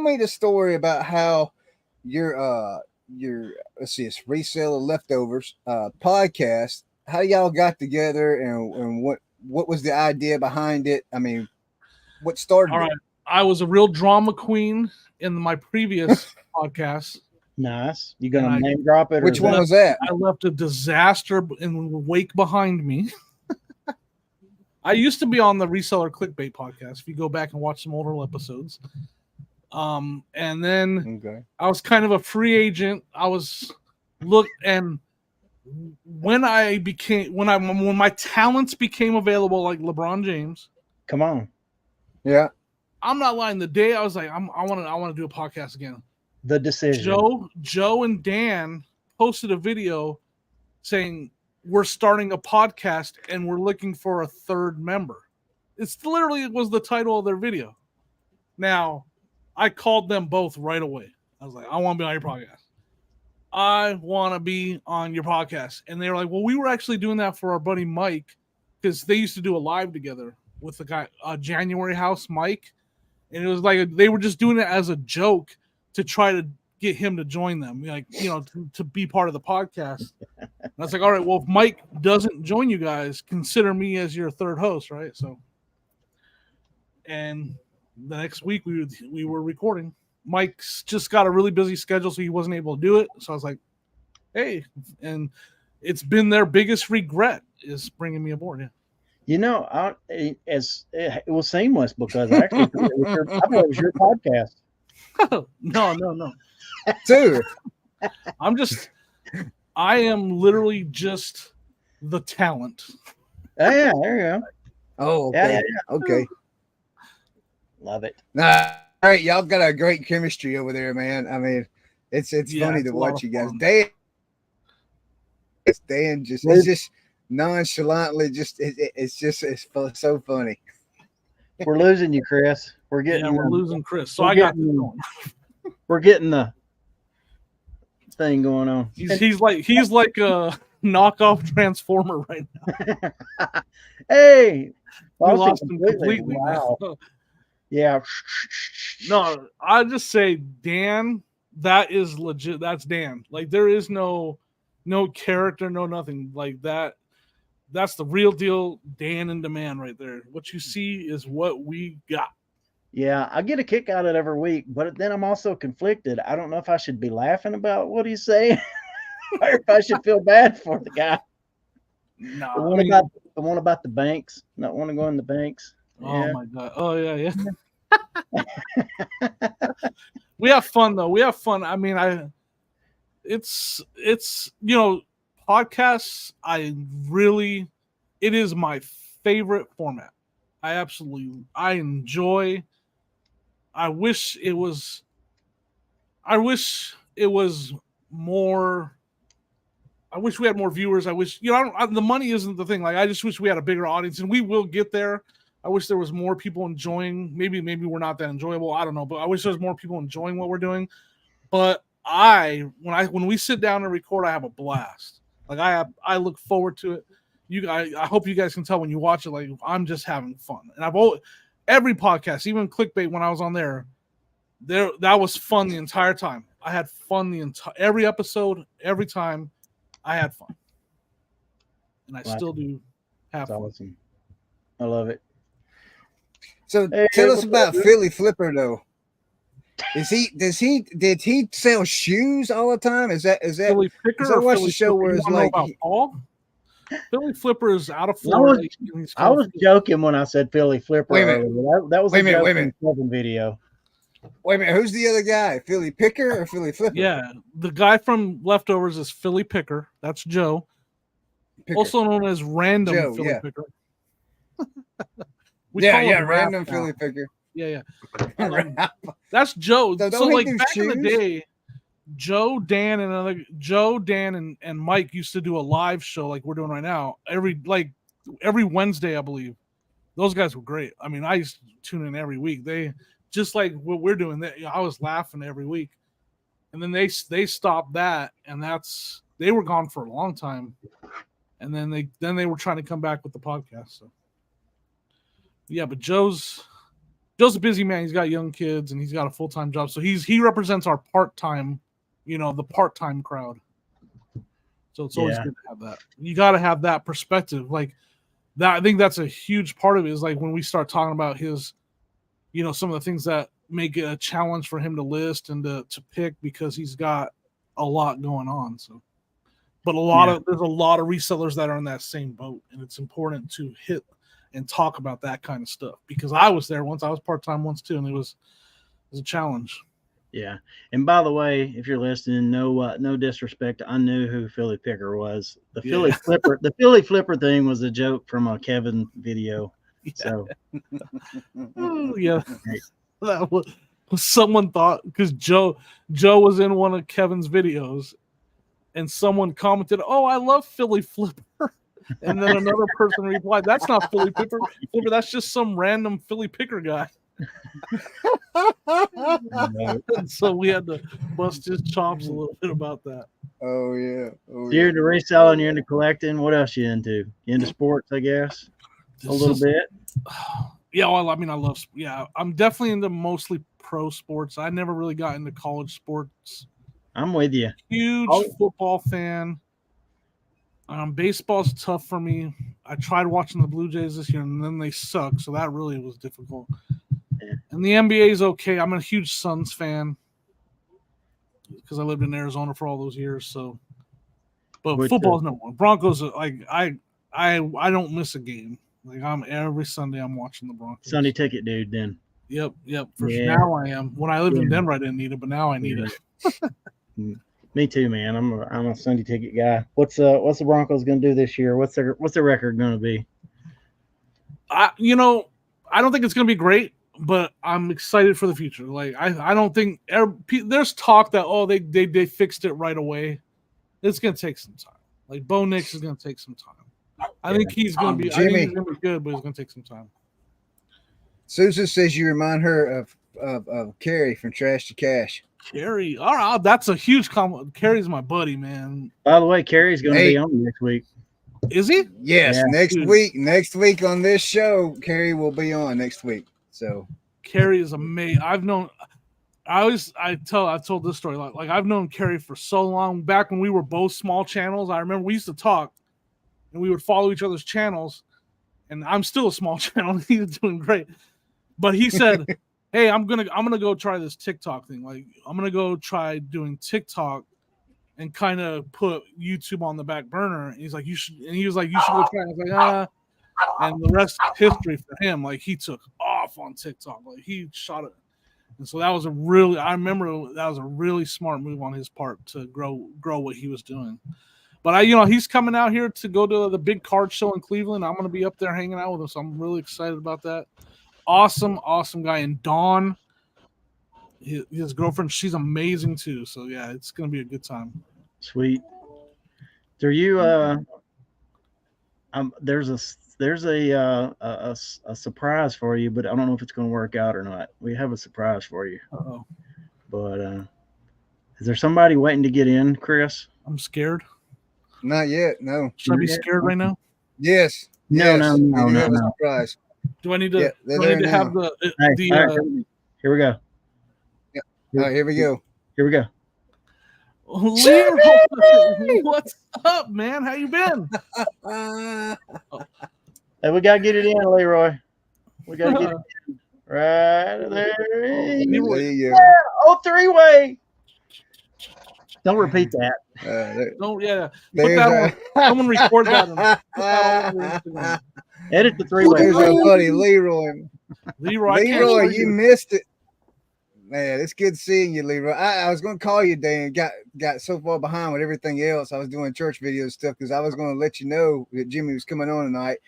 me the story about how your let's see, it's Reseller Leftovers podcast, how y'all got together and what was the idea behind it? I mean, what started All it? right. I was a real drama queen in my previous podcast. Nice. You gonna And I- name drop it? Which or one was that? I left a disaster in the wake behind me. I used to be on the Reseller Clickbait podcast. If you go back and watch some older episodes, And then Okay. I was kind of a free agent. And when my talents became available, like LeBron James. Come on. Yeah. I'm not lying. The day I was like, I want to do a podcast again. The decision. Joe and Dan posted a video saying we're starting a podcast and we're looking for a third member. It was the title of their video. Now, I called them both right away. I was like, I want to be on your podcast. I want to be on your podcast. And they were like, well, we were actually doing that for our buddy Mike because they used to do a live together with the guy, January House Mike. And it was like they were just doing it as a joke to try to get him to join them, like, to be part of the podcast. And I was like, all right, well, if Mike doesn't join you guys, consider me as your third host, right? So, and the next week we were recording. Mike's just got a really busy schedule, so he wasn't able to do it. So I was like, hey, and it's been their biggest regret is bringing me aboard. Yeah. It was seamless because actually I thought it was your podcast. No. Dude. I am literally just the talent. Oh, yeah, there you go. Oh, okay. Yeah. Okay. Love it. Nah, all right, y'all got a great chemistry over there, man. I mean, it's funny to watch you guys. Dan it's just nonchalantly it's so funny. We're losing you, Chris. We're losing Chris. So we're getting the thing going on. He's like a knockoff Transformer right now. Hey, we lost him completely. Wow. Yeah. No, I just say Dan. That is legit. That's Dan. Like there is no character, no nothing like that. That's the real deal. Dan in demand right there. What you see is what we got. Yeah, I get a kick out of it every week, but then I'm also conflicted. I don't know if I should be laughing about what he's saying or if I should feel bad for the guy. No, the one about the banks, not want to go in the banks. Oh my god! Oh yeah. We have fun though. We have fun. I mean, it's podcasts. It is my favorite format. I enjoy. I wish it was more. I wish we had more viewers. I wish the money isn't the thing. Like I just wish we had a bigger audience, and we will get there. I wish there was more people enjoying. Maybe we're not that enjoyable. I don't know, but I wish there's more people enjoying what we're doing. But when we sit down and record, I have a blast. Like I look forward to it. I hope you guys can tell when you watch it. Like I'm just having fun. And every podcast, even Clickbait, when I was on there, that was fun the entire time. I had fun every episode, every time. I had fun, and I still do have fun. Awesome. I love it. So tell us about Philly Flipper though. Did he sell shoes all the time? Is that Philly Picker? I watched the show where it's like Philly Flipper is out of Florida. I was joking when I said Philly Flipper. Wait a minute. That was a minute. Video. Wait a minute. Who's the other guy? Philly Picker or Philly Flipper? Yeah, the guy from Leftovers is Philly Picker. That's Joe, Picker. Also known as Random Joe, Philly yeah. Picker. Random Philly Picker. Yeah. That's Joe. So like back in the day, Joe, Dan, and Mike used to do a live show like we're doing right now. Every Wednesday, I believe. Those guys were great. I mean, I used to tune in every week. They just like what we're doing. I was laughing every week, and then they stopped that, and they were gone for a long time, and then they were trying to come back with the podcast. So yeah, but Joe's a busy man. He's got young kids and he's got a full-time job. So he represents our part-time, the part-time crowd. So it's always good to have that. You got to have that perspective. Like that, I think that's a huge part of it is like when we start talking about his, some of the things that make it a challenge for him to list and to pick because he's got a lot going on. So, but there's a lot of resellers that are in that same boat, and it's important to hit and talk about that kind of stuff because I was there once. I was part-time once too, and it was was a challenge. Yeah. And by the way, if you're listening, no disrespect. I knew who Philly Picker was. The Philly Flipper thing was a joke from a Kevin video. Yeah. So Oh, yeah. That was someone thought because Joe was in one of Kevin's videos and someone commented, "Oh, I love Philly Flipper." And then another person replied, "That's not Philly Flipper. That's just some random Philly Picker guy." And so we had to bust his chops a little bit about that. Oh yeah. So you're into reselling, you're into collecting. What else you into? You into sports, I guess? A little bit. Yeah, well, I mean, I love. Yeah, I'm definitely into mostly pro sports. I never really got into college sports. I'm with you. Huge football fan. Baseball's tough for me. I tried watching the Blue Jays this year, and then they suck, so that really was difficult. Yeah. And the NBA is okay. I'm a huge Suns fan because I lived in Arizona for all those years. So, but football's number one. Broncos, I don't miss a game. Like every Sunday, I'm watching the Broncos. Sunday ticket, dude. Then. Yep. Now I am. When I lived in Denver, I didn't need it, but now I need it. Me too, man. I'm a Sunday ticket guy. What's the Broncos going to do this year? What's their record going to be? I don't think it's going to be great, but I'm excited for the future. Like I don't think there's talk that they fixed it right away. It's going to take some time. Like Bo Nix is going to take some time. I think he's going to be. Jimmy, I think he's going to be good, but it's going to take some time. Susan says you remind her of Carrie from Trash to Cash. Carrie, all right, that's a huge compliment. Carrie's my buddy, man. By the way, Carrie's going to be on next week. Is he? Yes, next week on this show, Carrie will be on next week. So Carrie is amazing. I've told this story like I've known Carrie for so long. Back when we were both small channels, I remember we used to talk, and we would follow each other's channels. And I'm still a small channel. He's doing great, but he said, "Hey, I'm gonna go try this TikTok thing. Like I'm gonna go try doing TikTok." And kind of put YouTube on the back burner. And he was like, you should go try it. I was like, and the rest is history for him. Like he took off on TikTok. Like he shot it. And so I remember that was a really smart move on his part to grow what he was doing. But he's coming out here to go to the big card show in Cleveland. I'm going to be up there hanging out with him. So I'm really excited about that. Awesome guy. And Dawn, his girlfriend, she's amazing too. So yeah, it's going to be a good time. Sweet. So you there's a surprise for you, but I don't know if it's going to work out or not. We have a surprise for you. Uh-oh. But is there somebody waiting to get in, Chris? I'm scared. Not yet. No. Should I be scared right now? Yes. No. Surprise. Do I need to? Have the? Here we go. Yeah. All right, here we go. Here we go. Leroy, what's up, man? How you been? Hey, we gotta get it in, Leroy. We gotta get it in. Right there. Three-way. Don't repeat that. Don't. Yeah. Put that on. Someone record that. Edit the three-way. There's our buddy Leroy. Leroy, you missed it. Man, it's good seeing you, Leroy. I was going to call you today and got so far behind with everything else. I was doing church video stuff because I was going to let you know that Jimmy was coming on tonight.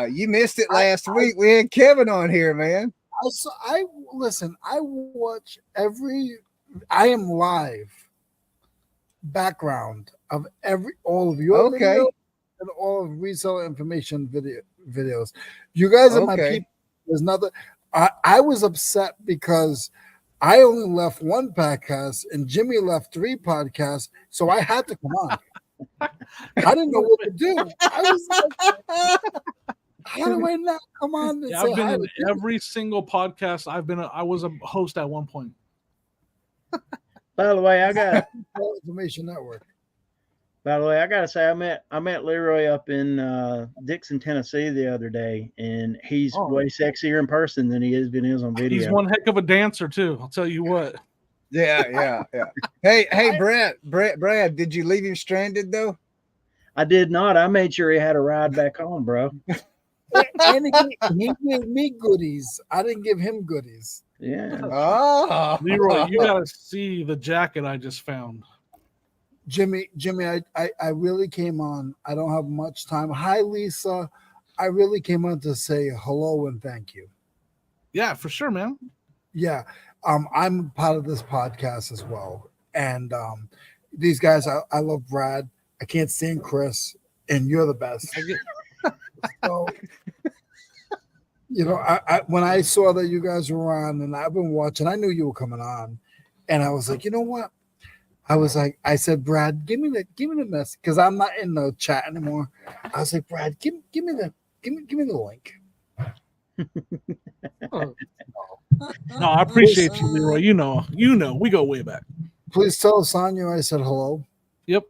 You missed it last week. We had Kevin on here, man. I watch I am live background of all of your videos and all of Reseller information videos. You guys are my people. There's nothing. I was upset because I only left one podcast and Jimmy left 3 podcasts, so I had to come on. I didn't know what to do. I was like, how do I not come on? And I've been in every single podcast. I was a host at one point. By the way, I got Information Network. By the way, I gotta say, I met Leroy up in Dixon, Tennessee the other day, and he's way sexier in person than he is on video. He's one heck of a dancer too. I'll tell you what. Yeah. Hey, Brad, did you leave him stranded though? I did not. I made sure he had a ride back home, bro. And he gave me goodies. I didn't give him goodies. Yeah. Oh, Leroy, you gotta see the jacket I just found. Jimmy, I really came on. I don't have much time. Hi, Lisa. I really came on to say hello and thank you. Yeah, for sure, man. Yeah. I'm part of this podcast as well. And these guys, I love Brad. I can't stand Chris, and you're the best. So, I when I saw that you guys were on, and I've been watching, I knew you were coming on, and I was like, you know what? I said, Brad, give me the message, because I'm not in the chat anymore. I was like, Brad, give me the link. No, I appreciate you, Leroy. You know, we go way back. Please tell Sonia I said hello. Yep.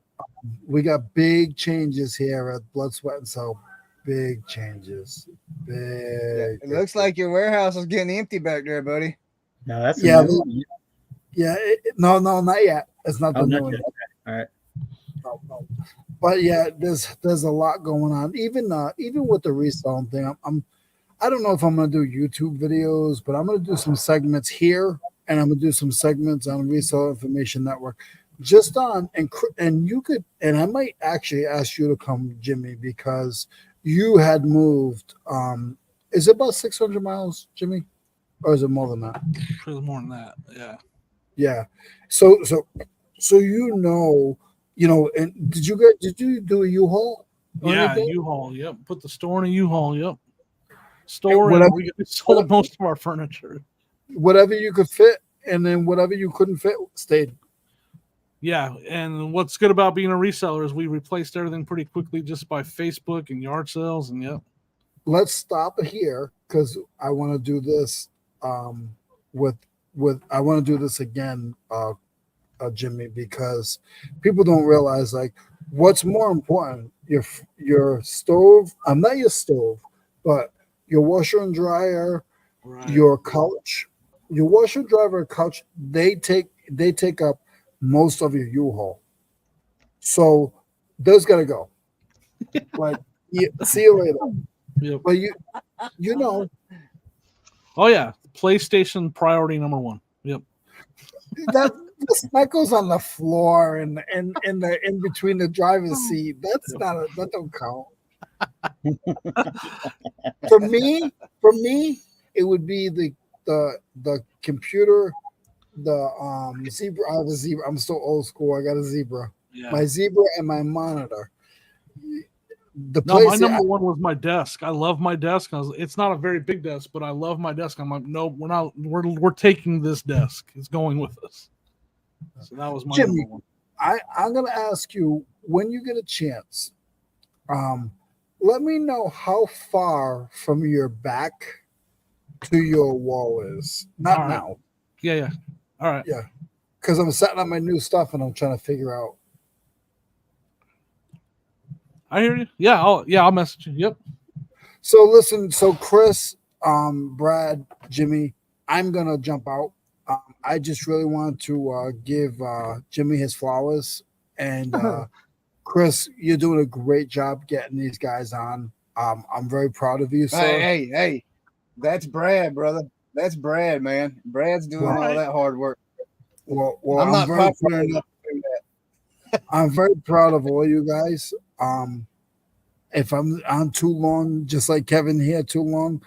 We got big changes here at Blood, Sweat, and Soul. Big changes. Big. Yeah, it looks like your warehouse is getting empty back there, buddy. No, that's yeah. No, not yet. It's not the new one. Okay. All right. No. But yeah, there's a lot going on. Even with the reselling thing, I don't know if I'm gonna do YouTube videos, but I'm gonna do some segments here, and I'm gonna do some segments on Reseller Information Network. Just on and you could, and I might actually ask you to come, Jimmy, because you had moved. Is it about 600 miles, Jimmy, or is it more than that? It's more than that. Yeah. Yeah. So and did you do a U-Haul? Yeah, U-Haul. Yep. Put the store in a U-Haul. Yep. Store and we sold most of our furniture. Whatever you could fit, and then whatever you couldn't fit stayed. Yeah, and what's good about being a reseller is we replaced everything pretty quickly just by Facebook and yard sales, and yep. Let's stop here because I want to do this I want to do this again, Jimmy, because people don't realize like what's more important, your stove, not your stove, but your washer and dryer, right. Your couch, your washer, dryer, couch, they take up most of your U-Haul. So those gotta go. Like, see you later. Yep. But you know. Oh yeah, PlayStation priority number 1. Yep. That goes on the floor and in between the driver's seat. That don't count. For me, it would be the computer, the Zebra. I have a Zebra. I'm still old school. I got a Zebra. Yeah. My Zebra and my monitor. My number one was my desk. I love my desk. It's not a very big desk, but I love my desk. I'm like, no, we're not. We're taking this desk. It's going with us. So that was my Jimmy, number one. I'm going to ask you when you get a chance. Let me know how far from your back to your wall is. Not right. now. Yeah. All right. Yeah, because I'm setting up my new stuff and I'm trying to figure out. I hear you. Yeah, I'll message you. Yep. So listen, Chris, Brad, Jimmy, I'm gonna jump out. I just really want to give Jimmy his flowers, and Chris, you're doing a great job getting these guys on. I'm very proud of you, sir. Hey, that's Brad, brother. That's Brad, man. Brad's doing all that hard work. Well, I'm not popular enough to do that. I'm very proud of all you guys. If I'm on too long, just like Kevin here, too long,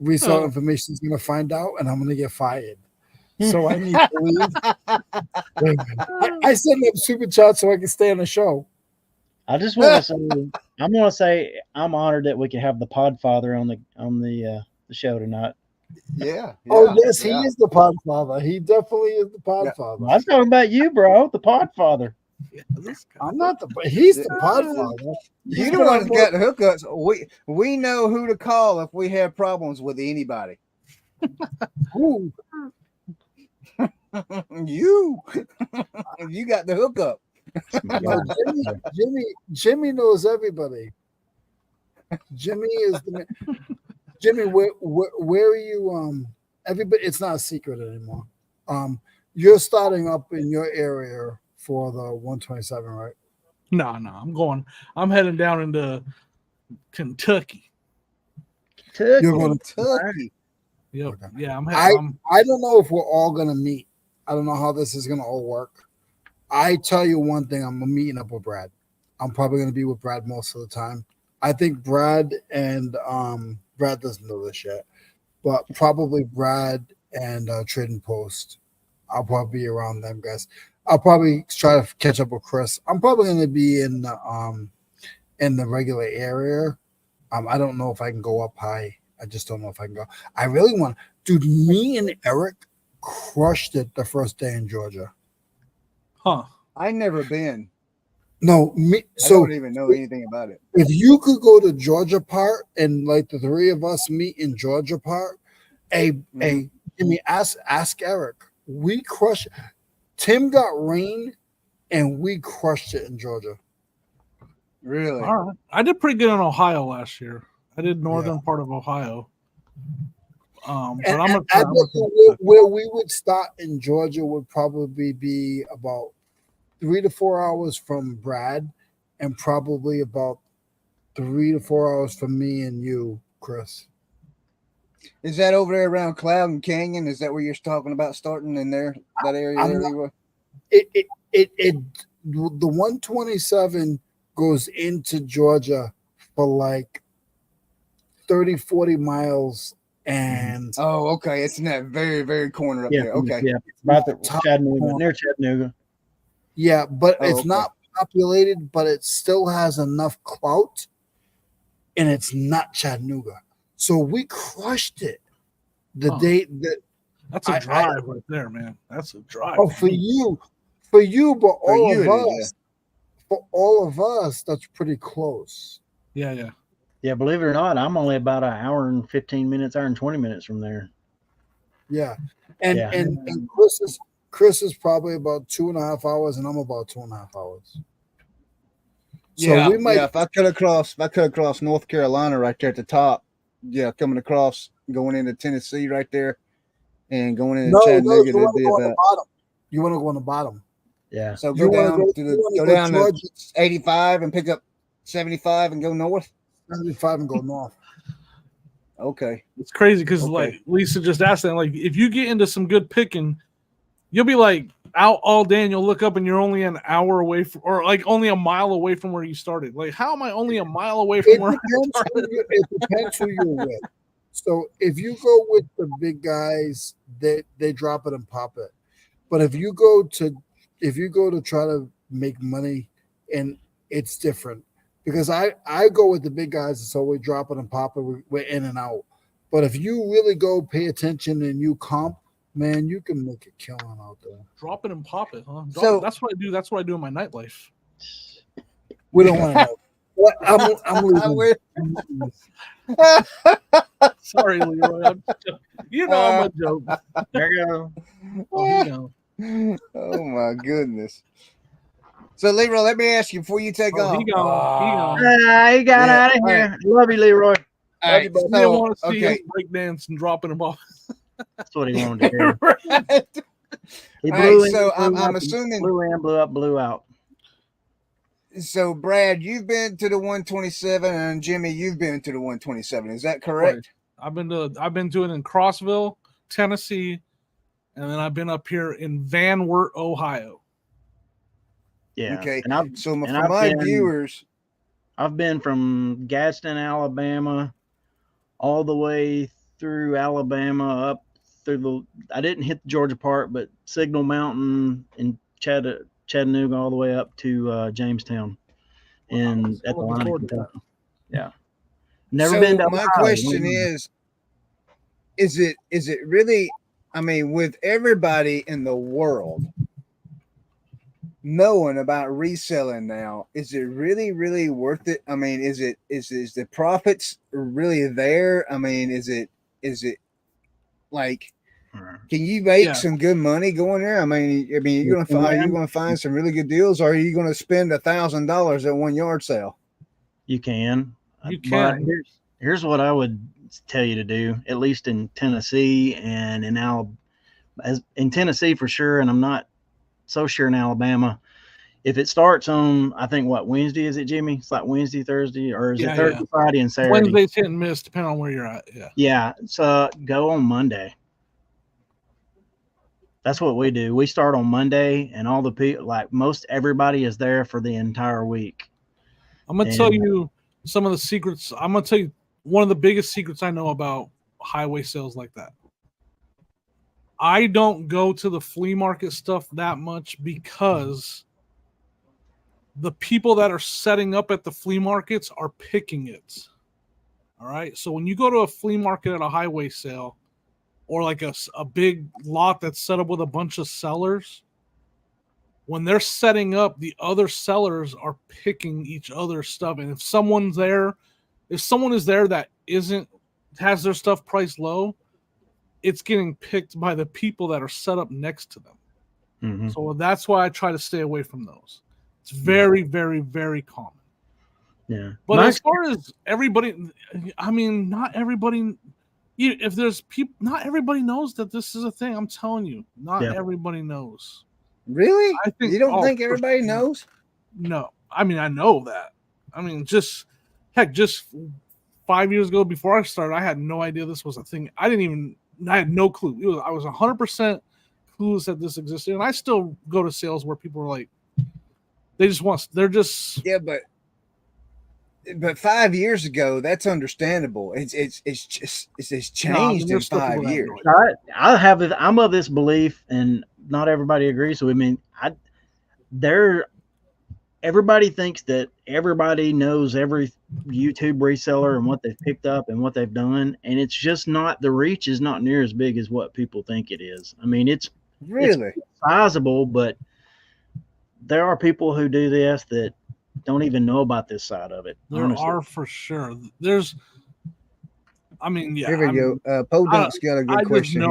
Reseller Information is going to find out, and I'm going to get fired. So I need to leave. I send them super chats so I can stay on the show. I just want to say, I'm honored that we can have the Podfather on the show tonight. Yeah. Oh yes, he is the Podfather. He definitely is the Podfather. I was talking about you, bro, the Podfather. Yeah, I'm not he's the Podfather. You the one that got the hookups. We know who to call if we have problems with anybody. Who? You got the hookup. Jimmy knows everybody. Jimmy is the man. Jimmy, where are you? Everybody, it's not a secret anymore. You're starting up in your area for the 127, right? No, I'm heading down into Kentucky. You're going to Kentucky. Yep. Okay. Yeah, I don't know if we're all gonna meet. I don't know how this is gonna all work. I tell you one thing, I'm meeting up with Brad. I'm probably gonna be with Brad most of the time. I think Brad and Brad doesn't know this yet, but probably Brad and Trading Post. I'll probably be around them guys. I'll probably try to catch up with Chris. I'm probably gonna be in the regular area. I don't know if I can go up high. I just don't know if I can go. I really want, dude. Me and Eric crushed it the first day in Georgia. Huh? I never been. No, me. I So don't even know anything about it. if you could go to Georgia part and like the three of us meet in Georgia part, Jimmy, ask Eric. We crushed. Tim got rain, and we crushed it in Georgia. Really? All right. I did pretty good in Ohio last year. I did northern part of Ohio. But And I'm I bet you where we would start in Georgia would probably be about 3 to 4 hours from Brad, and probably about 3 to 4 hours from me and you, Chris. Is that over there around Cloud and Canyon? Is that where you're talking about starting in there, that area there, Leroy? The 127 goes into Georgia for like 30, 40 miles. And okay, it's in that very, very corner up there. Okay, yeah, it's about the Chattanooga, near Chattanooga. Yeah, but it's not populated, but it still has enough clout, and it's not Chattanooga. So we crushed it the day that. That's a drive right there, man. That's a drive. Oh, for you, but for all of us, that's pretty close. Yeah. Yeah, believe it or not, I'm only about an hour and 15 minutes, hour and 20 minutes from there. Yeah. And Chris is probably about 2.5 hours, and I'm about 2.5 hours. So we might if I cut across North Carolina right there at the top, coming across, going into Tennessee right there, and going into Chattanooga, you want to go on the bottom. You want to go on the bottom. Yeah. So go down to 85 and pick up 75 and go north. 75 and go north. Okay. It's crazy because like Lisa just asked that, like if you get into some good picking, you'll be like out all day and you'll look up and you're only an hour away from, or like only a mile away from where you started. Like, how am I only a mile away from where I started? It depends who you're with. So if you go with the big guys, they drop it and pop it. But if you go to try to make money, and it's different. Because I go with the big guys, so we drop it and pop it. We're in and out. But if you really go pay attention and you comp, man, you can make a killing out there. Drop it and pop it, huh? That's what I do. That's what I do in my nightlife. We don't want to know. What? I'm losing. Sorry, Leroy. I'm a joke. There you go. Oh my goodness. So, Leroy, let me ask you before you take off. He gone. He got out of here. Right. Love you, Leroy. Love you, buddy. I want to see him break dance and dropping them off. That's what he wanted to do. Right. He blew in, so I'm assuming blew in, blew up, blew out. So, Brad, you've been to the 127, and Jimmy, you've been to the 127. Is that correct? Right. I've been doing it in Crossville, Tennessee, and then I've been up here in Van Wert, Ohio. Yeah. Okay. And for my viewers, I've been from Gadsden, Alabama, all the way through Alabama up through I didn't hit the Georgia part, but Signal Mountain and Chattanooga all the way up to Jamestown, and at the line of Kentucky. Yeah. Never been to my Ohio. question is it really? I mean, with everybody in the world knowing about reselling now, is it really, really worth it? I mean, is the profits really there? I mean, is it like, can you make some good money going there? I mean, you're gonna find some really good deals, or are you gonna spend $1,000 at one yard sale? You can. But here's what I would tell you to do, at least in Tennessee and in Tennessee for sure, and I'm not so sure in Alabama. if it starts on, I think what Wednesday is it, Jimmy? It's like Wednesday, Thursday, or is it Thursday, Friday, and Saturday? Wednesday's hit and miss, depending on where you're at. Yeah. Yeah. So go on Monday. That's what we do. We start on Monday, and all the people, like most everybody, is there for the entire week. I'm gonna tell you some of the secrets. I'm gonna tell you one of the biggest secrets I know about highway sales like that. I don't go to the flea market stuff that much because the people that are setting up at the flea markets are picking it. All right. So when you go to a flea market at a highway sale or like a big lot that's set up with a bunch of sellers, when they're setting up, the other sellers are picking each other's stuff. And if someone is there that has their stuff priced low, it's getting picked by the people that are set up next to them. Mm-hmm. So that's why I try to stay away from those. It's very, very, very common. Yeah. But as far as everybody, I mean, not everybody, if there's people, not everybody knows that this is a thing. I'm telling you, not everybody knows. Really? I think, you don't think everybody knows? No. I mean, I know that. I mean, just 5 years ago before I started, I had no idea this was a thing. I had no clue. I was 100% clueless that this existed. And I still go to sales where people are like, yeah, but 5 years ago, that's understandable. It's changed in 5 years. I'm of this belief, and not everybody agrees with me. Everybody thinks that everybody knows every YouTube reseller and what they've picked up and what they've done, and it's just not. The reach is not near as big as what people think it is. I mean, it's sizable, but there are people who do this that don't even know about this side of it. There are for sure. Here we go. Podunk's got a good question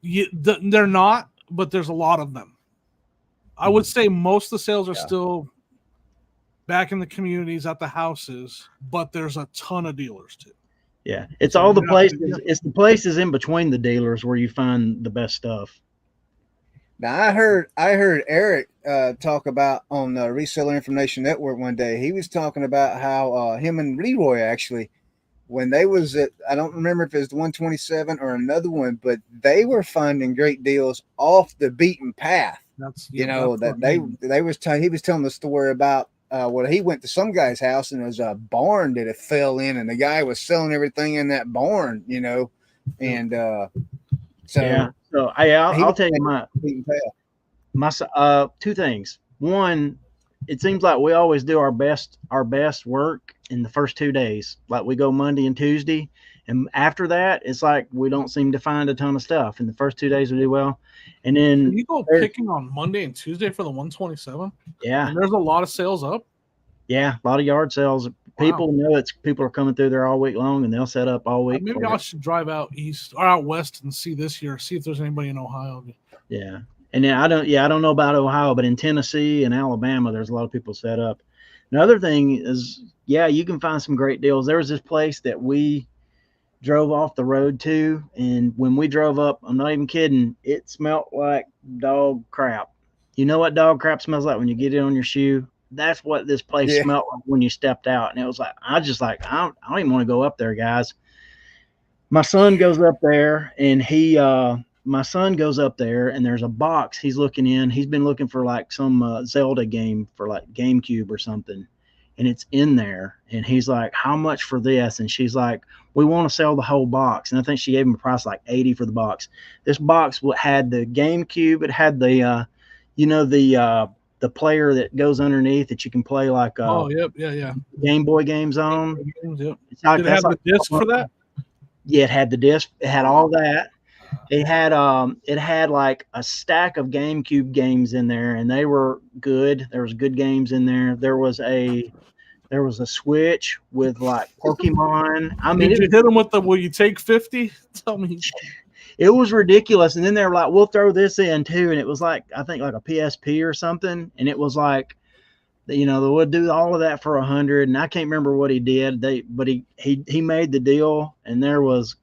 here. They're not, but there's a lot of them. I would say most of the sales are still back in the communities at the houses, but there's a ton of dealers too. Yeah, it's all the places. It's the places in between the dealers where you find the best stuff. Now I heard Eric talk about on the Reseller Information Network one day. He was talking about how him and Leroy actually, when they was at, I don't remember if it was the 127 or another one, but they were finding great deals off the beaten path. He was telling the story about he went to some guy's house and there was a barn that it fell in, and the guy was selling everything in that barn, and So I'll tell you my two things. One, it seems like we always do our best work in the first 2 days. Like we go Monday and Tuesday, and after that, it's like we don't seem to find a ton of stuff. In the first 2 days, we do well, and then you go picking on Monday and Tuesday for the 127. Yeah, and there's a lot of sales up. Yeah, a lot of yard sales. People know people are coming through there all week long, and they'll set up all week. Maybe I should drive out east or out west and see if there's anybody in Ohio. Yeah, and then I don't know about Ohio, but in Tennessee and Alabama, there's a lot of people set up. Another thing is, you can find some great deals. There was this place that we drove off the road to, and when we drove up, I'm not even kidding, it smelled like dog crap. You know what dog crap smells like when you get it on your shoe? That's what this place smelled like when you stepped out. And it was like, I don't even want to go up there, guys. My son goes up there, and and there's a box he's looking in. He's been looking for like some Zelda game for like GameCube or something. And it's in there. And he's like, how much for this? And she's like, we want to sell the whole box. And I think she gave him a price like $80 for the box. This box had the GameCube. It had the player that goes underneath that you can play like Game Boy games on. Did it have the disc for that? Yeah, it had the disc. It had all that. It had like a stack of GameCube games in there, and they were good. There was good games in there. There was a Switch with like Pokemon. I mean, did you hit them with the will you take 50? Tell me. It was ridiculous. And then they were like, we'll throw this in too. And it was like, I think like a PSP or something. And it was like, they would do all of that for $100. And I can't remember what he did. But he made the deal, and there was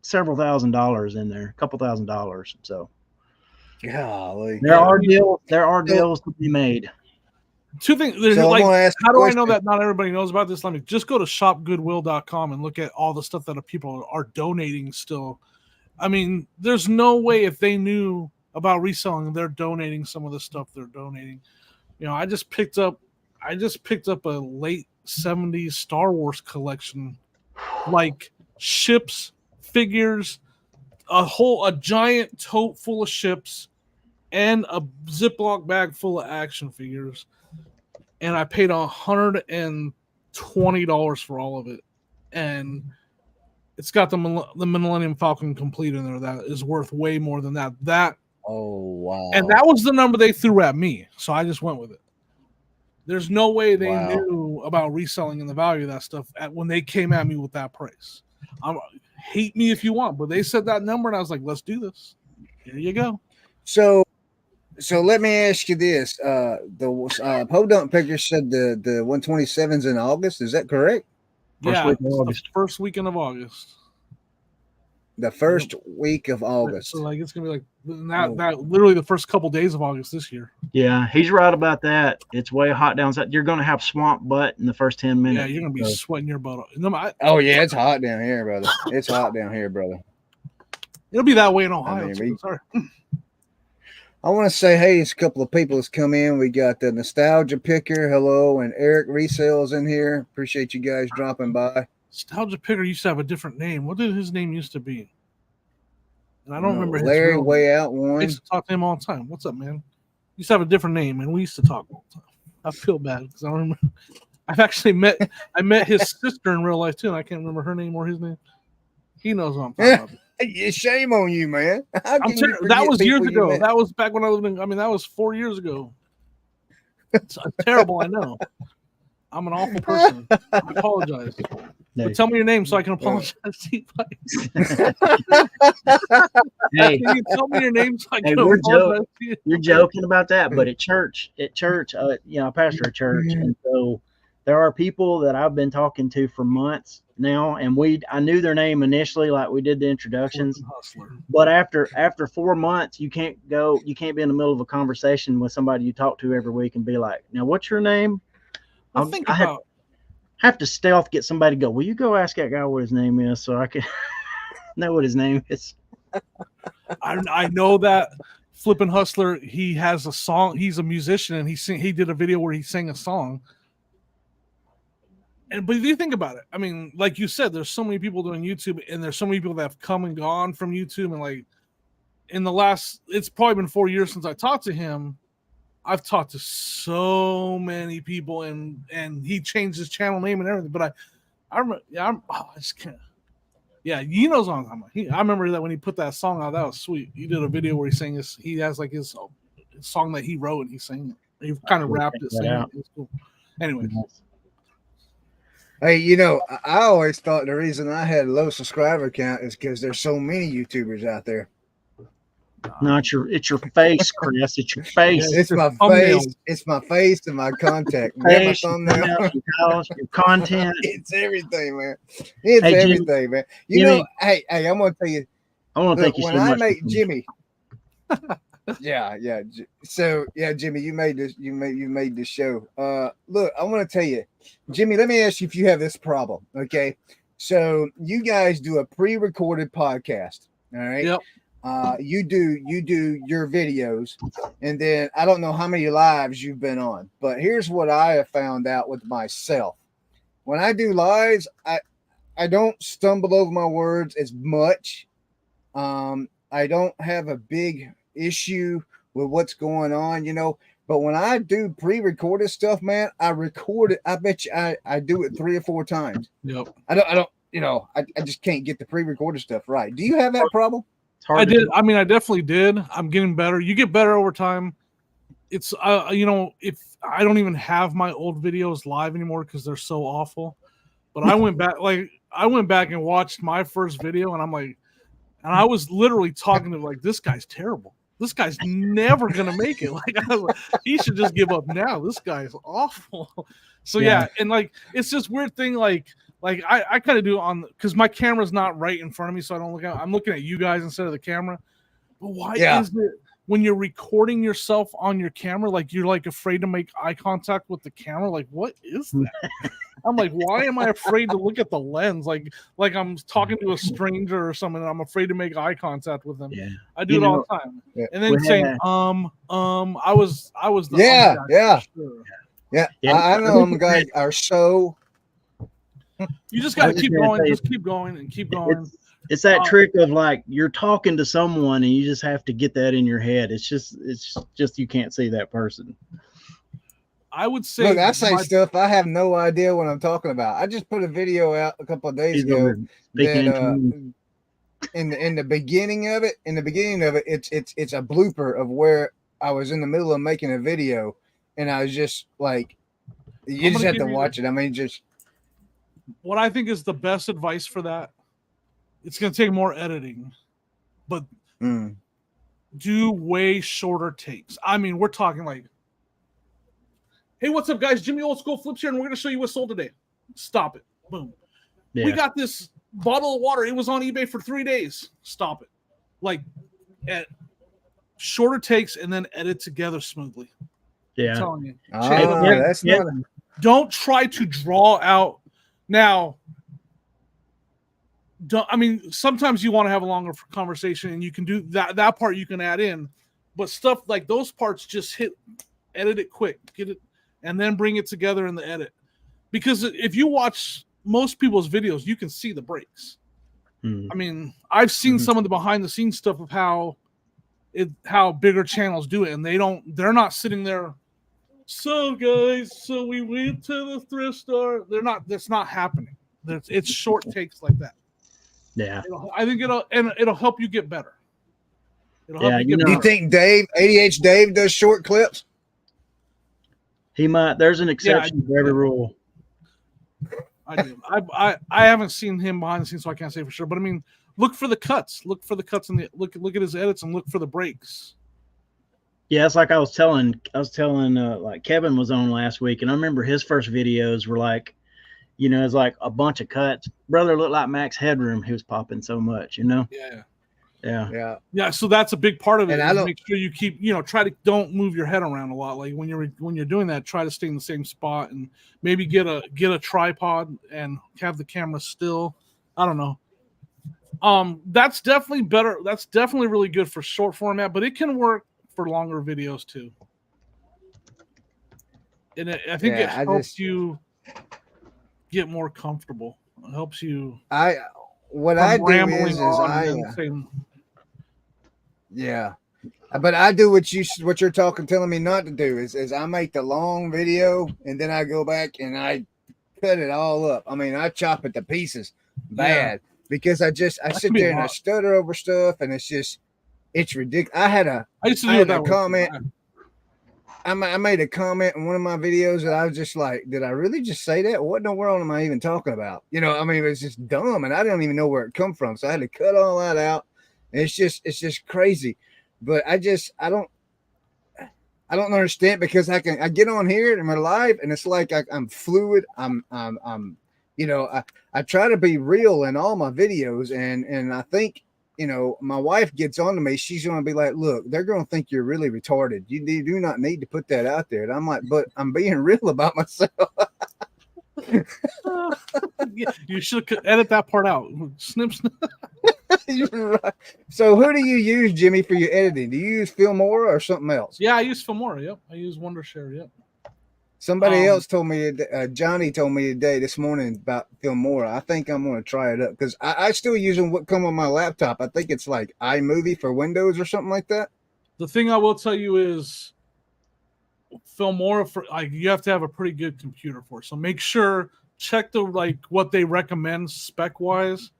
several $1,000s in there, a couple $1,000. So Golly. There are deals. There are deals to be made. Two things. So like, how do I know question. that not everybody knows about this? Let me just go to shopgoodwill.com and look at all the stuff that people are donating still. I mean, there's no way if they knew about reselling, they're donating some of the stuff they're donating. You know, I just picked up a late 70s Star Wars collection, like ships, figures, a giant tote full of ships, and a Ziploc bag full of action figures. And I paid $120 for all of it. And it's got the Millennium Falcon complete in there that is worth way more than that. Oh, wow. And that was the number they threw at me. So I just went with it. There's no way they knew about reselling and the value of that stuff when they came at me with that price. Hate me if you want, but they said that number, and I was like, let's do this. Here you go. So let me ask you this. The Podunk Picker said the 127's in August. Is that correct? The first weekend of August. The first week of August. So like it's gonna be like that literally the first couple days of August this year. Yeah, he's right about that. It's way hot down south. You're gonna have swamp butt in the first 10 minutes. Yeah, you're gonna be sweating your butt off. Oh yeah, it's hot down here, brother. It's hot down here, brother. It'll be that way in Ohio. Sorry. I want to say, hey, it's a couple of people that's come in. We got the Nostalgia Picker, hello, and Eric Resells in here. Appreciate you guys dropping by. Nostalgia Picker used to have a different name. What did his name used to be? And I don't remember his Larry real name. Way Out One. I used to talk to him all the time. What's up, man? He used to have a different name, and we used to talk all the time. I feel bad because I don't remember. I've actually met his sister in real life too, and I can't remember her name or his name. He knows what I'm talking about. Shame on you, man. That was years ago. That was back when I lived in. I mean, that was 4 years ago. It's terrible. I know. I'm an awful person. I apologize. But tell me your name so I can apologize to you. Hey, can you tell me your name so I can apologize to you? You're joking about that, but at church, I pastor a church, and so there are people that I've been talking to for months now, and I knew their name initially, like we did the introductions, but after 4 months, you can't be in the middle of a conversation with somebody you talk to every week and be like, now what's your name? I have to stealth get somebody to go, will you go ask that guy what his name is so I can know what his name is? I know that Flippin' Hustler, he has a song. He's a musician, and he did a video where he sang a song. But if you think about it, I mean, like you said, there's so many people doing YouTube, and there's so many people that have come and gone from YouTube. And like in the last, it's probably been 4 years since I talked to him. I've talked to so many people, and he changed his channel name and everything. But I just can't. Yeah, he knows what I'm talking about. I remember that when he put that song out, that was sweet. He did a video where he sang he has like his song that he wrote, and he sang it. He kind of rapped it. It was cool. Anyway. Hey, I always thought the reason I had a low subscriber count is because there's so many YouTubers out there. No, it's your face, Chris. It's your face. It's my face. It's my face and my contact. My thumbnail. Your content. It's everything, man. It's everything, man. Hey, I'm gonna tell you. I want to thank you so much. When I met Jimmy. Yeah. So Jimmy, you made this. You made this show. Look, I want to tell you, Jimmy. Let me ask you if you have this problem. Okay, so you guys do a pre-recorded podcast. All right. Yep. You do your videos, and then I don't know how many lives you've been on, but here's what I have found out with myself. When I do lives, I don't stumble over my words as much. I don't have a big issue with what's going on, but when I do pre-recorded stuff, man, I record it. I bet you I do it 3 or 4 times. Yep. I don't, I just can't get the pre-recorded stuff right. Do you have that problem? I did. I mean, I definitely did. I'm getting better. You get better over time. It's, if I don't even have my old videos live anymore because they're so awful. But I went back and watched my first video, and I'm like, and I was literally talking to like, this guy's terrible. This guy's never gonna make it. Like, I was like, he should just give up now. This guy is awful. So yeah, and like, it's this weird thing. Like I kind of do because my camera's not right in front of me, so I don't look at. I'm looking at you guys instead of the camera. But why is it when you're recording yourself on your camera, like you're like afraid to make eye contact with the camera. Like, what is that? I'm like, why am I afraid to look at the lens? Like I'm talking to a stranger or something, and I'm afraid to make eye contact with them. Yeah. I do it all the time. Yeah. And then saying, I was the yeah. Sure. Yeah. I know them guys are so. You just got to keep going. Just keep going and keep going. It's that trick of like you're talking to someone and you just have to get that in your head. It's just you can't see that person. I would say, look, I say stuff I have no idea what I'm talking about. I just put a video out a couple of days ago that in the beginning of it, it's a blooper of where I was in the middle of making a video, and I was just like, you just have to watch it. I mean, just what I think is the best advice for that. It's going to take more editing, but do way shorter takes. I mean, we're talking like, hey, what's up, guys? Jimmy Old School Flips here, and we're going to show you what sold today. Stop it. Boom. Yeah. We got this bottle of water. It was on eBay for 3 days. Stop it. Like, at shorter takes and then edit together smoothly. Yeah. I'm telling you. That's not. Don't try to draw out. Now, sometimes you want to have a longer conversation, and you can do that part you can add in, but stuff like those parts, just edit it quick, get it, and then bring it together in the edit. Because if you watch most people's videos, you can see the breaks. I mean, I've seen some of the behind the scenes stuff of how bigger channels do it, and they're not sitting there. So guys, we went to the thrift store. That's not happening. It's short takes like that. Yeah, I think it'll help you get better. It'll help you get better. Do you think ADH Dave does short clips? He might. There's an exception to every rule. I do. I haven't seen him behind the scenes, so I can't say for sure. But I mean, look for the cuts. Look for the cuts in look at his edits and look for the breaks. Yeah, it's like I was telling like Kevin was on last week, and I remember his first videos were like, it's like a bunch of cuts. Brother looked like Max Headroom. He was popping so much, Yeah. So that's a big part of it. And make sure you keep, don't move your head around a lot. Like when you're doing that, try to stay in the same spot and maybe get a tripod and have the camera still. I don't know. That's definitely better. That's definitely really good for short format, but it can work for longer videos too. And I think it helps you get more comfortable. It helps you. What I do is but I do what you're telling me not to do is I make the long video and then I go back and I cut it all up. I mean, I chop it to pieces bad because I sit there and I stutter over stuff, and it's ridiculous. I used to do a comment. I made a comment in one of my videos that I was just like, did I really just say that? What in the world am I even talking about? I mean, it's just dumb, and I don't even know where it come from. So I had to cut all that out. And it's just crazy. But I don't understand, because I get on here and I'm live, and it's like I'm fluid. I try to be real in all my videos, and I think, my wife gets on to me, she's going to be like, look, they're going to think you're really retarded. You do not need to put that out there. And I'm like, but I'm being real about myself. You should edit that part out. Snip. Right. So who do you use, Jimmy, for your editing? Do you use Filmora or something else? Yeah, I use Filmora. Yep. I use Wondershare. Yep. Somebody else told me, Johnny told me this morning about Filmora. I think I'm going to try it up, because I still using what come on my laptop. I think it's like iMovie for Windows or something like that. The thing I will tell you is Filmora, you have to have a pretty good computer for it. So make sure, check what they recommend spec wise.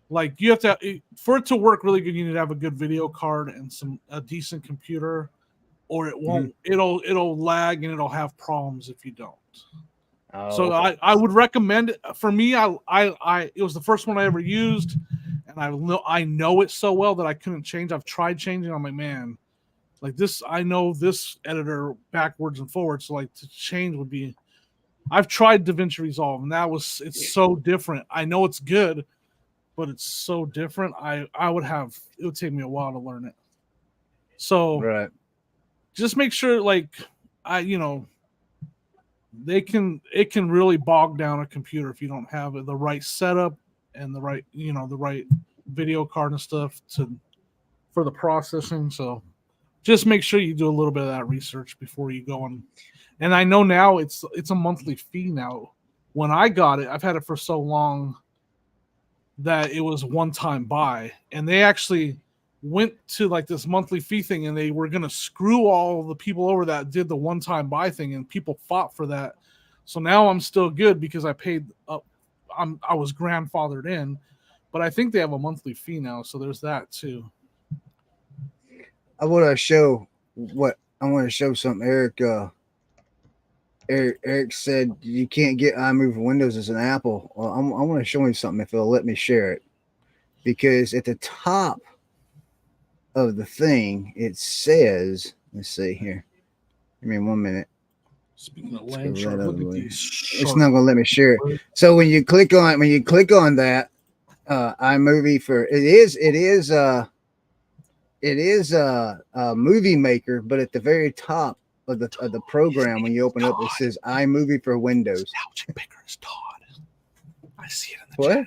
Like you have to, for it to work really good, you need to have a good video card and a decent computer, or it won't. It'll lag and it'll have problems if you don't. So I would recommend it. For me, it was the first one I ever used, and I know it so well that I couldn't change. I've tried changing. I'm like, man, like this. I know this editor backwards and forwards. So like to change would be. I've tried DaVinci Resolve, and it's so different. I know it's good, but it's so different. It would take me a while to learn it. So right. just make sure, like, it can really bog down a computer if you don't have the right setup and the right video card and stuff for the processing. So just make sure you do a little bit of that research before you go on. And I know now it's a monthly fee now. When I got it, I've had it for so long that it was one-time buy, and they actually went to like this monthly fee thing, and they were going to screw all the people over that did the one-time buy thing, and people fought for that. So now I'm still good because I paid up. I was grandfathered in, but I think they have a monthly fee now, so there's that too. I want to show something. Eric said you can't get iMovie Windows as an Apple. Well, I want to show him something if he'll let me share it, because at the top of the thing it says, let's see here. Give me 1 minute. Speaking of land shark, look at these. It's not gonna let me share it. So when you click on that iMovie for it is a movie maker, but at the very top of the program, when you open up, it says iMovie for Windows. Nostalgic Pickers Todd. I see it in the What? chat.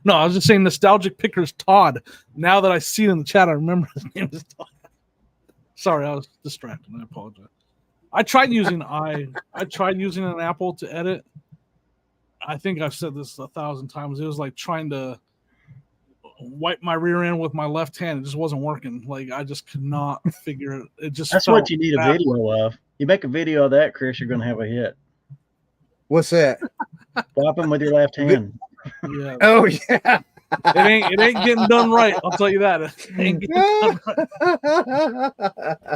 No, I was just saying Nostalgic Pickers Todd. Now that I see it in the chat, I remember his name is Todd. Sorry, I was distracted. I apologize. I tried using an Apple to edit. I think I've said this 1,000 times. It was like trying to wipe my rear end with my left hand. It just wasn't working. Like, I just could not figure it. It just That's what you need a video of. You make a video of that, Chris, you're going to have a hit. What's that? Flop them with your left hand. Yeah. Oh yeah. It ain't getting done right. I'll tell you that. It ain't getting done right.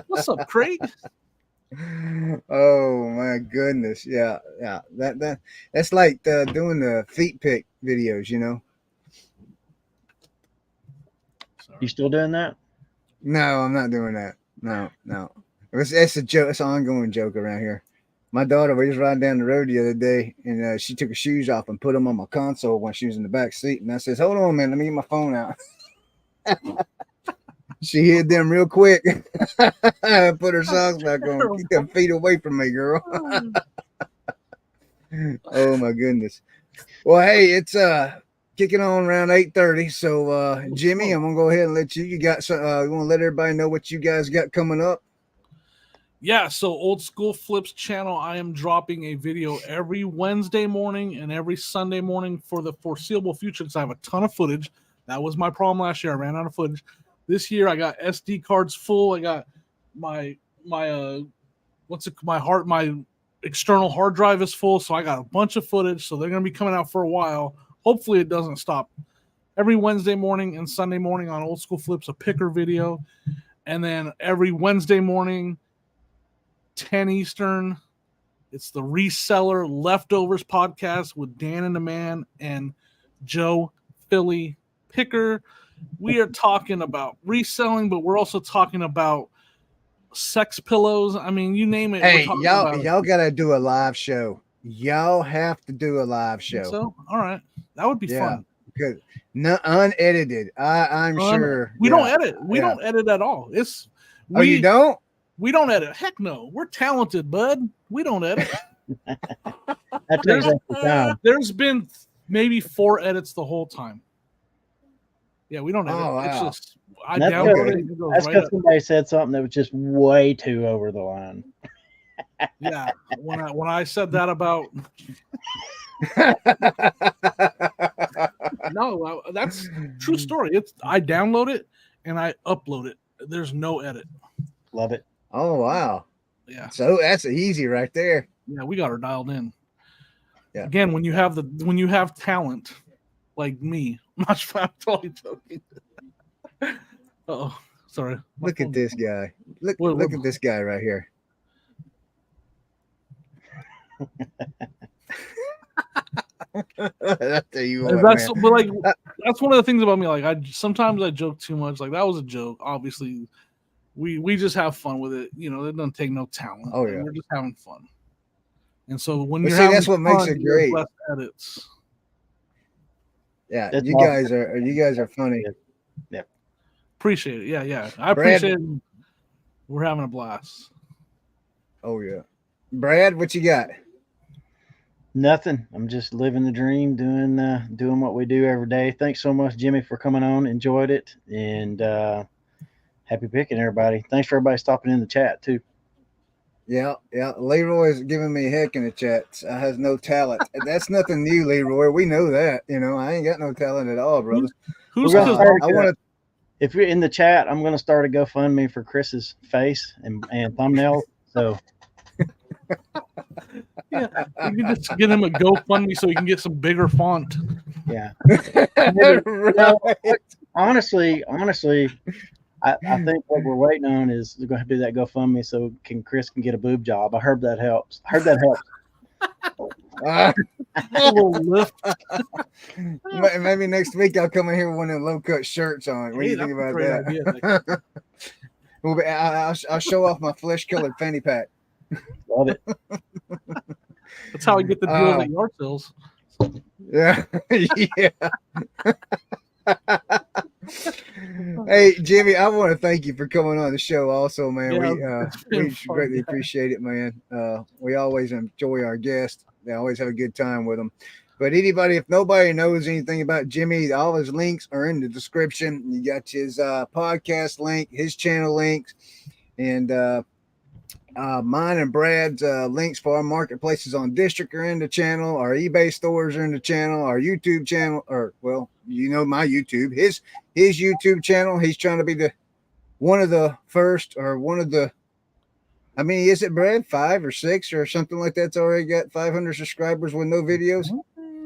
What's up, Craig? Oh my goodness. Yeah. That's like doing the feet pick videos, you know. You still doing that? No, I'm not doing that. No. It's a joke. It's an ongoing joke around here. My daughter, we was riding down the road the other day, and she took her shoes off and put them on my console when she was in the back seat. And I says, "Hold on, man, let me get my phone out." She hid them real quick. Put her socks back on. Keep them feet away from me, girl. Oh my goodness. Well, hey, it's kicking on around 8:30. So Jimmy, I'm gonna go ahead and let you. You got some. You want to let everybody know what you guys got coming up? Yeah, so Old School Flips channel, I am dropping a video every Wednesday morning and every Sunday morning for the foreseeable future because I have a ton of footage. That was my problem last year. I ran out of footage. This year I got SD cards full. I got my external hard drive is full, so I got a bunch of footage. So they're gonna be coming out for a while. Hopefully it doesn't stop. Every Wednesday morning and Sunday morning on Old School Flips, a picker video, and then every Wednesday morning, 10 Eastern, it's the Reseller Leftovers podcast with Dan and the Man and Joe Philly Picker. We are talking about reselling, but we're also talking about sex pillows. I mean, you name it. Hey, y'all gotta do a live show. Y'all have to do a live show. So, all right, that would be fun. Good, no, unedited. I'm sure we don't edit. We don't edit at all. You don't. We don't edit. Heck no. We're talented, bud. We don't edit. That takes extra time. There's been maybe 4 edits the whole time. Yeah, we don't edit. Oh, wow. It's just I That's download it. It goes That's right because up. somebody said something that was just way too over the line. Yeah, when I said that about no, that's true story. I download it and I upload it. There's no edit. Love it. Oh wow. Yeah. So that's easy right there. Yeah, we got her dialed in. Yeah. Again, when you have talent like me, I'm totally joking. Oh, sorry. Look at this guy. Look at this guy right here. I tell you what, that's man. but like that's one of the things about me. Like sometimes I joke too much. Like that was a joke. Obviously, we just have fun with it. You know, it doesn't take no talent. Oh yeah, we're just having fun. And so when you're that's what makes it great. Less edits. Yeah, that's you awesome. guys are funny. Yeah, appreciate it. Yeah, I appreciate it. We're having a blast. Oh yeah. Brad, what you got? Nothing. I'm just living the dream, doing what we do every day. Thanks so much, Jimmy, for coming on. Enjoyed it, and happy picking, everybody. Thanks for everybody stopping in the chat too. Yeah. Leroy's giving me a heck in the chat. I has no talent. That's nothing new, Leroy. We know that. I ain't got no talent at all, brother. Who's I want to. If you're in the chat, I'm going to start a GoFundMe for Chris's face and thumbnail. So. Yeah, you can just get him a GoFundMe so he can get some bigger font. Yeah. Right. Honestly, I think what we're waiting on is we're going to do that GoFundMe so Chris can get a boob job. I heard that helps. A little lift. Maybe next week I'll come in here with one of them low cut shirts on. What do you think about that? I'll show off my flesh colored fanny pack. Love it. That's how we get the deal at yard sales. Yeah. Hey, Jimmy, I want to thank you for coming on the show also, man. We greatly appreciate it, man. We always enjoy our guests. They always have a good time with them. But if nobody knows anything about Jimmy, all his links are in the description. You got his podcast link, his channel links, and mine and Brad's links for our marketplaces on District are in the channel. Our eBay stores are in the channel. Our YouTube channel, my YouTube, his YouTube channel. He's trying to be one of the first, or one of the. I mean, is it Brad 5 or 6 or something like that's already got 500 subscribers with no videos?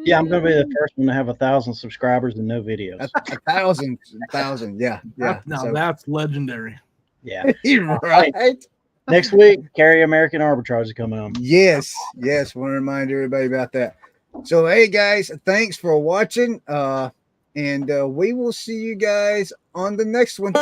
Yeah, I'm going to be the first one to have 1,000 subscribers and no videos. 1,000, yeah. Now that's legendary. Yeah, right. Next week, Carry American Arbitrage is coming on. Yes. Want to remind everybody about that. So, hey guys, thanks for watching. And we will see you guys on the next one.